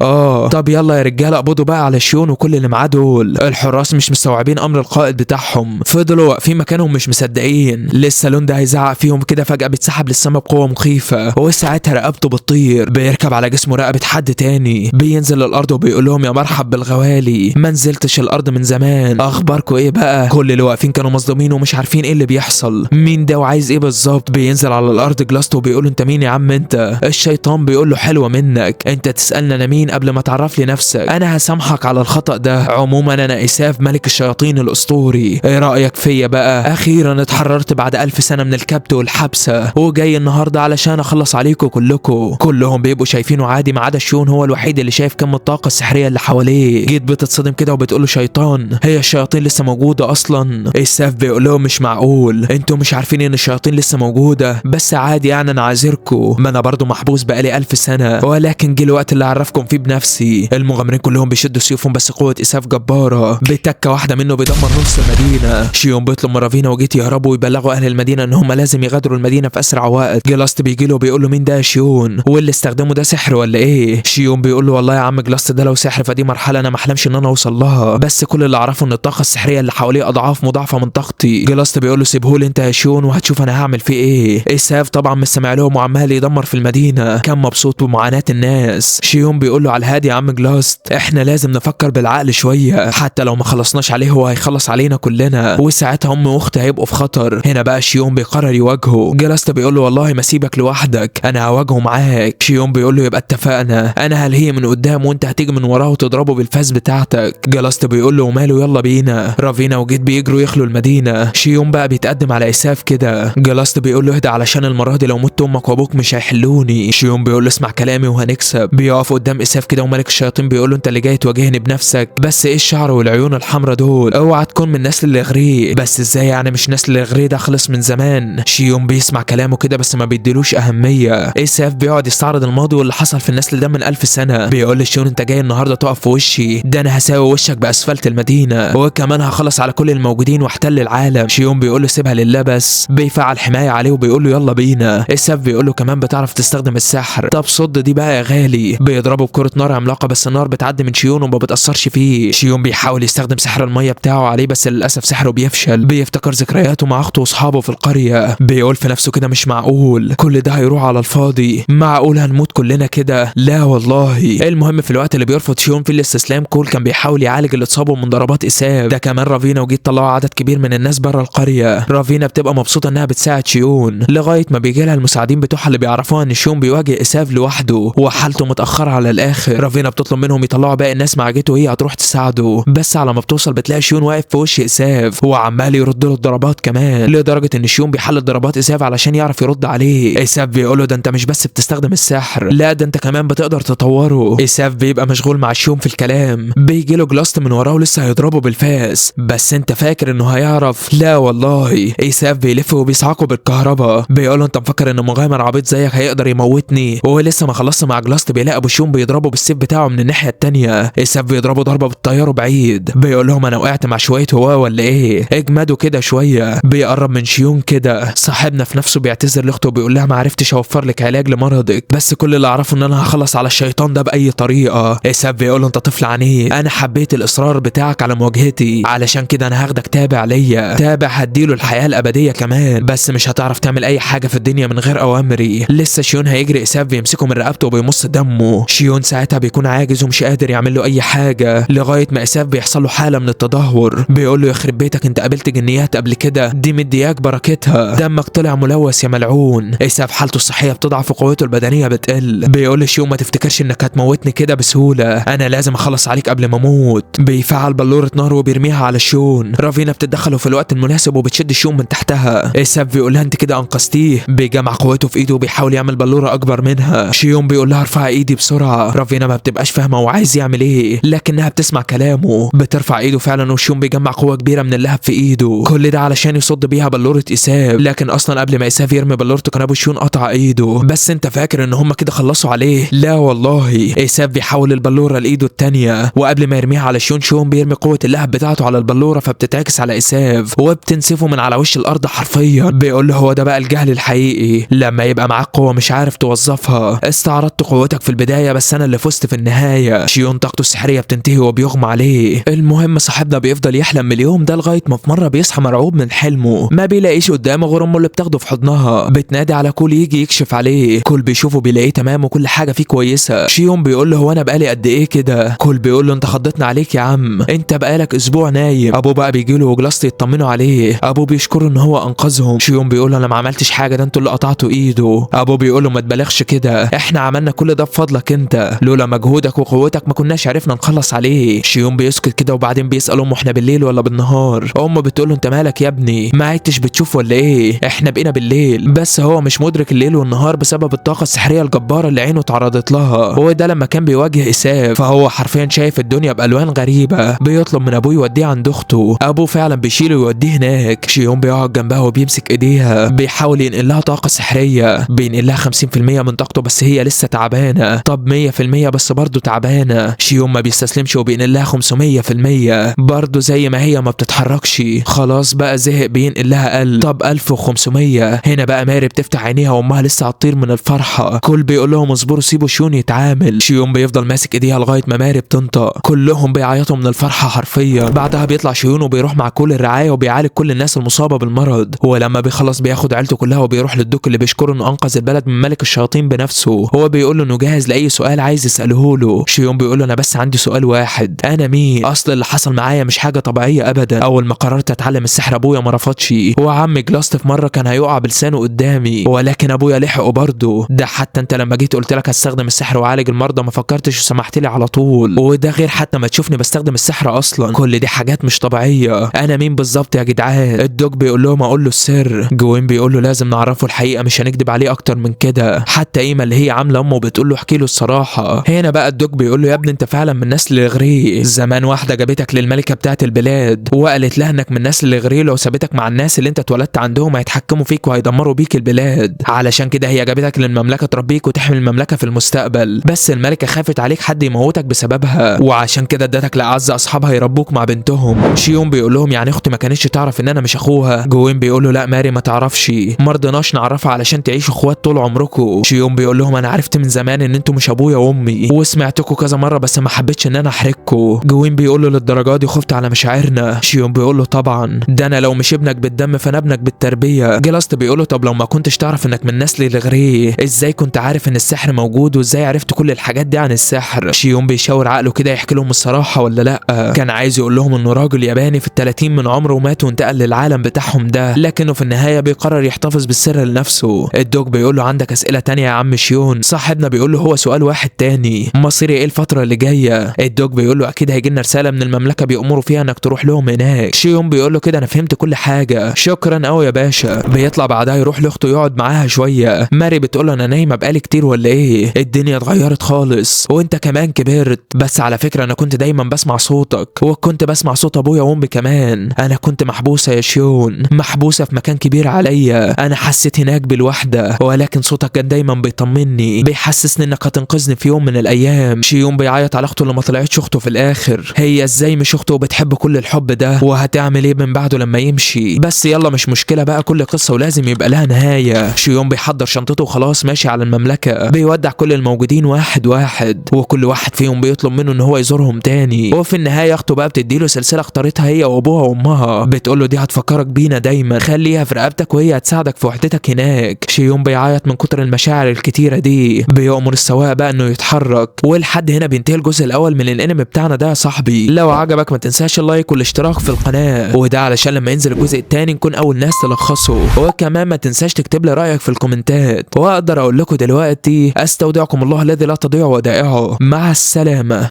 طب يلا يا رجاله اقبضوا بقى على شيون وكل اللي معاه دول. الحراس مش مستوعبين امر القائد بتاعهم، فضلوا واقفين مكانهم مش مصدقين. لسه لوند هيزعق فيهم كده فجاه بيتسحب للسما بقوه مخيفه، وساعتها رقبته بتطير. بيركب على جسمه رقبه حد تاني، بينزل للارض وبيقول لهم يا مرحب بالغوالي، ما نزلتش الارض من زمان، اخباركم ايه بقى؟ كل اللي واقفين كانوا مصدومين ومش عارفين ايه اللي بيحصل، مين ده وعايز ايه بالظبط. بينزل على الارض جلاستو وبيقول له انت مين يا عم انت؟ الشيطان بيقول له حلوه منك، انت تسالنا انا مين قبل ما تعرف لي نفسك، انا هسامحك على الخطا ده. عموما انا اساف ملك الشياطين الاسطوري، ايه رايك فيا بقى؟ اخيرا اتحررت بعد 1000 سنه من الكبت والحبسه، وجاي النهارده علشان اخلص عليكم كلكم. كلهم بيبقوا شايفينه عادي ما عدا شيون، هو الوحيد اللي شايف كم الطاقه السحريه اللي حواليه. جيت بتتصدم كده وبتقول له شيطان، هي الشياطين لسه موجوده اصلا؟ اساف بيقول لهم مش معقول، انتوا مش عارفين ان الشياطين لسه موجوده؟ بس عادي يعني انا عاذركم، ما انا برضو محبوس بقالي 1000 سنه، ولكن جه الوقت اللي اعرفكم فيه بنفسي. المغامرين كلهم بيشدوا سيوفهم بس قوه اساف جباره، بتكه واحده منه بيدمر نص المدينه. شيون بيطلب من رافينا وجيت يهربوا ويبلغوا اهل المدينه ان هم لازم يغادروا المدينه في اسرع وقت. جلاست بيجي له بيقول له مين ده يا شيون؟ واللي استخدمه ده سحر ولا ايه؟ شيون بيقول له والله يا عم جلاست ده لو سحر فدي مرحله انا ما احلمش ان انا اوصل لها، بس كل اللي اعرفه ان الطاقه السحريه اللي حواليه اضعاف مضاعفه من طاقتي. جلاست بيقول له سيبهولي انت يا شيون وهتشوف انا هعمل فيه ايه. اساف طبعا مش سامع لهم وعمال يدمر في المدينه، كان مبسوط بمعاناه الناس. شيون بيقول له على الهادي يا عم جلاست، احنا لازم نفكر بالعقل شويه، حتى لو ما خلصناش عليه هو هيخلص علينا كلنا، وساعتها ام واختي هيبقوا في خطر. هنا بقى شيون بيقرر يواجهه. جلاست بيقول له والله ما سيبك لوحدك، انا هواجهه معاك. شيون بيقول له يبقى اتفقنا، انا هلهيه من قدام وانت هتيجي من وراه وتضربه بالفاس بتاعتك. جلاست بيقول له وماله يلا بينا. رافينا وجيت بيجروا يخلوا المدينه. شيون بقى بيتقدم على اساف كده. جلاست بيقول له اهدى علشان المره دي لو مت امك وابوك مش هيحلوني. شيون بيقول له اسمع كلامي وهنكسب. بيقف قدام اساف كده وملك الشياطين بيقول له انت اللي جاي تواجهني بنفسك، بس ايه الشعر والعيون الحمراء دول؟ اوعى تكون من نسل الاغريق. بس ازاي يعني مش نسل الاغريق؟ ده خلص من زمان. شيون بيسمع كلامه كده بس ما بيديلوش اهميه. اساف بيقعد يستعرض الماضي واللي حصل في النسل ده من 1000 سنه. بيقول لشيون انت جاي النهارده تقف في وشي، ده انا هساوي وشك باسفلت المدينه، وكمان هخلص على كل الموجودين واحتل العالم. شيون بيقول له سيبها لله بس. بيفعل حمايه عليه وبيقول له يلا بينا. اساف بيقول له كمان بتعرف تستخدم السحر؟ طب صد دي بقى يا غالي. بيضربه بكره نار عملاقه بس النار بتعدي من شيون وما بتاثرش فيه. شيون بيحاول يستخدم بيستخدم سحر الميه بتاعه عليه، بس للاسف سحره بيفشل. بيفتكر ذكرياته مع اخته واصحابه في القريه، بيقول في نفسه كده مش معقول كل ده هيروح على الفاضي، معقول هنموت كلنا كده؟ لا والله. المهم في الوقت اللي بيرفض شيون فيه الاستسلام، كول كان بيحاول يعالج اللي اتصابوا من ضربات اساف. ده كمان رافينا وجيت طلعوا عدد كبير من الناس بره القريه. رافينا بتبقى مبسوطه انها بتساعد شيون لغايه ما بيجي لها المساعدين بتوعها اللي بيعرفوها ان شيون بيواجه اساف لوحده وحالته متاخره على الاخر. رافينا بتطلب منهم يطلعوا باقي الناس مع جيته وهي هتروح تساعده، بس على ما بتوصل بتلاقي شيون واقف في وش اساف وعمال يرد له الضربات كمان، لدرجه ان شيون بيحلل ضربات اساف علشان يعرف يرد عليه. اساف بيقول له ده انت مش بس بتستخدم السحر، لا ده انت كمان بتقدر تطوره. اساف بيبقى مشغول مع شيون في الكلام، بيجي له جلاست من وراه ولسه هيضربه بالفاس، بس انت فاكر انه هيعرف؟ لا والله. اساف بيلف وبيصعقه بالكهرباء، بيقول له انت مفكر ان مغامر عبيط زيك هيقدر يموتني؟ وهو لسه ما خلصش مع جلاست بيلاقي ابو شيون بيضربه بالسيف بتاعه من الناحيه التانيه. اساف بيضربه ضربه بالطياره بعيد، بيقول لهم انا وقعت مع شويه هوا ولا ايه؟ اجمدوا كده شويه. بيقرب من شيون كده، صاحبنا في نفسه بيعتذر لاخته وبيقول لها ما عرفتش اوفر لك علاج لمرضك، بس كل اللي اعرفه ان انا هخلص على الشيطان ده باي طريقه. اساف بيقول له انت طفل عنيد، انا حبيت الاصرار بتاعك على مواجهتي، علشان كده انا هاخدك تابع ليا، تابع هديله الحياه الابديه كمان، بس مش هتعرف تعمل اي حاجه في الدنيا من غير اوامري. لسه شيون هيجري، اساف بيمسكه من رقبته وبيمص دمه. شيون ساعتها بيكون عاجز ومش قادر يعمل له اي حاجه، لغايه ما اساف بيحصل له حاله من التدهور. بيقول له يخرب بيتك انت قابلت جنيات قبل كده؟ دي مدياك بركتها، دمك طلع ملوث يا ملعون. اساف حالته الصحيه بتضعف وقوته البدنيه بتقل. بيقول لشيون ما تفتكرش انك هتموتني كده بسهوله، انا لازم اخلص عليك قبل ما اموت. بيفعل بلوره نار وبيرميها على شيون. رافينا بتتدخل في الوقت المناسب وبتشد شيون من تحتها. اساف بيقول لها انت كده انقذتيه، بيجمع قوته في ايده وبيحاول يعمل بلوره اكبر منها. شيون بيقول لها ارفع ايدي بسرعه. رافينا ما بتبقاش فاهمه وعايز يعمل ايه، لكنها بتسمع كلامه، بترفع ايده فعلا وشيون بيجمع قوه كبيره من اللهب في ايده، كل ده علشان يصد بيها بلوره اساف. لكن اصلا قبل ما اساف يرمي بلورته كان ابو شيون قطع ايده. بس انت فاكر ان هم كده خلصوا عليه؟ لا والله. اساف بيحول البلوره لايده التانيه، وقبل ما يرميها على شيون بيرمي قوه اللهب بتاعته على البلوره فبتتعكس على اساف وبتنسفه من على وش الارض حرفيا. بيقول له هو ده بقى الجهل الحقيقي، لما يبقى معاك قوه مش عارف توظفها. استعرضت قوتك في البدايه بس انا اللي فزت في النهايه. شيون طاقته السحريه بتنتهي وبيغمى عليه. المهم صاحبنا بيفضل يحلم باليوم ده لغايه ما في مره بيصحى مرعوب من حلمه، ما بيلاقيش قدامه غير امه اللي بتاخده في حضنها. بتنادي على كول يجي يكشف عليه. كول بيشوفه بيلاقيه تمام وكل حاجه فيه كويسه. شيون بيقول له هو انا بقالي قد ايه كده؟ كول بيقول له انت خضتنا عليك يا عم، انت بقالك اسبوع نايم. ابوه بقى بيجي له وجلاست يطمنوا عليه، ابوه بيشكره ان هو انقذهم. شيون بيقول له انا ما عملتش حاجه، ده انتوا اللي قطعتوا ايده. ابوه بيقول له ما تبالغش كده، احنا عملنا كل ده بفضلك انت، لولا مجهودك وقوتك ما كناش عرفنا نخلص عليه. شيون بيسكت كده وبعدين بيسال امه احنا بالليل ولا بالنهار؟ امه بتقول له انت مالك يا ابني، ما عدتش بتشوف ولا ايه؟ احنا بقينا بالليل. بس هو مش مدرك الليل والنهار بسبب الطاقه السحريه الجباره اللي عينه اتعرضت لها. وده لما كان بيواجه اساف فهو حرفيا شايف الدنيا بالوان غريبه. بيطلب من ابوه يوديه عند اخته، ابوه فعلا بيشيله ويوديه هناك. شيون بيقعد جنبها وبيمسك ايديها، بيحاول ينقل لها طاقه سحريه، بينقل لها 50% من طاقته بس هي لسه تعبانه. طب 100% بس برضه تعبانه. شيون ما بيستسلمش وبينقل لها 500% برضه زي ما هي ما بتتحركش. خلاص بقى زهق بينقل لها قل. طب 1500. هنا بقى ماري بتفتح عينيها وامها لسه هتطير من الفرحه. كل بيقول لهم اصبروا سيبوا شيون يتعامل. شيون بيفضل ماسك ايديها لغايه ما ماري بتنطق. كلهم بيعيطوا من الفرحه حرفيا. بعدها بيطلع شيون وبيروح مع كل الرعايه وبيعالج كل الناس المصابه بالمرض. ولما بيخلص بياخد عيلته كلها وبيروح للدوك اللي بيشكره انه انقذ البلد من ملك الشياطين بنفسه. هو بيقول له انه جاهز لاي سؤال عايز يساله له. شيون بيقول له انا بس عندي سؤال واحد، انا مين؟ اصل اللي حصل معايا مش حاجه طبيعيه ابدا. اول ما قررت اتعلم السحر ابويا ما رفضش، وعم جلاست في مره كان هيقع بلسانه قدامي ولكن ابويا لحقه برضه. ده حتى انت لما جيت قلت لك هستخدم السحر واعالج المرضى ما فكرتش وسمحت لي على طول. وده غير حتى ما تشوفني بستخدم السحر اصلا. كل دي حاجات مش طبيعيه. انا مين بالظبط يا جدعان؟ الدوك بيقول لهم اقول له السر. جوين بيقول له لازم نعرفه الحقيقه، مش هنكدب عليه اكتر من كده. حتى ايما اللي هي عامله امه بتقول له احكي له الصراحه. هنا بقى الدوك بيقول له يا ابني انت فعلا من نسل الغري. زمان واحده جابتك للملكه بتاعت البلاد وقالت لها انك من نسل الغري، لو سابتك مع الناس اللي انت اتولدت عندهم هيتحكموا فيك وهيدمروا بيك البلاد. علشان كده هي جابتك للمملكه تربيك وتحمي المملكه في المستقبل. بس الملكه خافت عليك حد يموتك بسببها، وعشان كده ادتك لاعز اصحابها يربوك مع بنتهم. شيون بيقول لهم يعني اختي ما كانتش تعرف ان انا مش اخوها؟ جوين بيقول له لا ماري ما تعرفش، ما رضيناش نعرفها علشان تعيشوا اخوات طول عمركم. شيون بيقول لهم انا عرفت من زمان ان انتوا مش ابويا وامي وسمعتكم كذا مره بس ما حبيتش ان انا احرجكم. جوين بيقول له للدرجه دي خفت على مشاعرنا؟ شيون بيقول له طبعا، ده انا لو مش ابنك بالدم فانا ابنك بالتربيه. جلاست بيقول له طب لو ما كنتش تعرف انك من نسل لغري ازاي كنت عارف ان السحر موجود وازاي عرفت كل الحاجات دي عن السحر؟ شيون بيشاور عقله كده يحكي لهم الصراحه ولا لا. كان عايز يقول لهم انه راجل ياباني في ال30 من عمره ومات وانتقل للعالم بتاعهم ده، لكنه في النهايه بيقرر يحتفظ بالسر لنفسه. الدوج بيقول له عندك اسئله تانية يا عم شيون؟ صاحبنا بيقول له هو سؤال واحد تاني، مصيري ايه الفتره اللي جايه؟ الدوج بيقول له اكيد هيجي لنا رساله من المملكه بيأمروا فيها انك تروح لهم هناك. شيون بيقول له كده انا فهمت كل حاجه، شكرا قوي يا باشا. بيطلع بعدها يروح لاخته يقعد معاها شويه. ماري بتقول له انا نايمه بقالي كتير ولا ايه؟ الدنيا اتغيرت خالص وانت كمان كبرت، بس على فكره انا كنت دايما بسمع صوتك وكنت بسمع صوت ابويا وامي كمان. انا كنت محبوسه يا شيون، محبوسه في مكان كبير عليا. انا حسيت هناك بالوحده ولكن صوتك كان دايما بيطمني، بيحسسني انك هتنقذني في يوم من الايام. شيون بيعيط على اخته اللي ما طلعتش اخته في الاخر. هي ازاي مش اخته وبتحب كل الحب ده؟ وهتعمل ايه من بعده لما يمشي؟ بس يلا مش مشكله بقى، كل قصه ولازم يبقى لها نهايه. شيون بيحضر شنطته وخلاص ماشي على المملكه، بيودع كل الموجودين واحد واحد وكل واحد فيهم بيطلب منه ان هو يزورهم تاني. وفي النهايه اخته بقى بتديله سلسله اختارتها هي وابوها وامها، بتقول له دي هتفكرك بينا دايما، خليها في رقبتك وهي هتساعدك في وحدتك هناك. شيون بيعيط من كتر المشاعر الكتيره دي. بيأمر السواق بقى انه يتحرك. ولحد هنا بينتهي الجزء الاول من الانمي بتاعنا ده يا صاحبي. لو عجبك ما تنساش اللايك والاشتراك في القناه، وده علشان لما ينزل الجزء التاني نكون اول ناس تلخصه. وكمان ما تنساش تكتب لي رايك في الكومنتات. واقدر اقول لكم دلوقتي استودعكم الله الذي لا تضيع ودائعه، مع السلامه.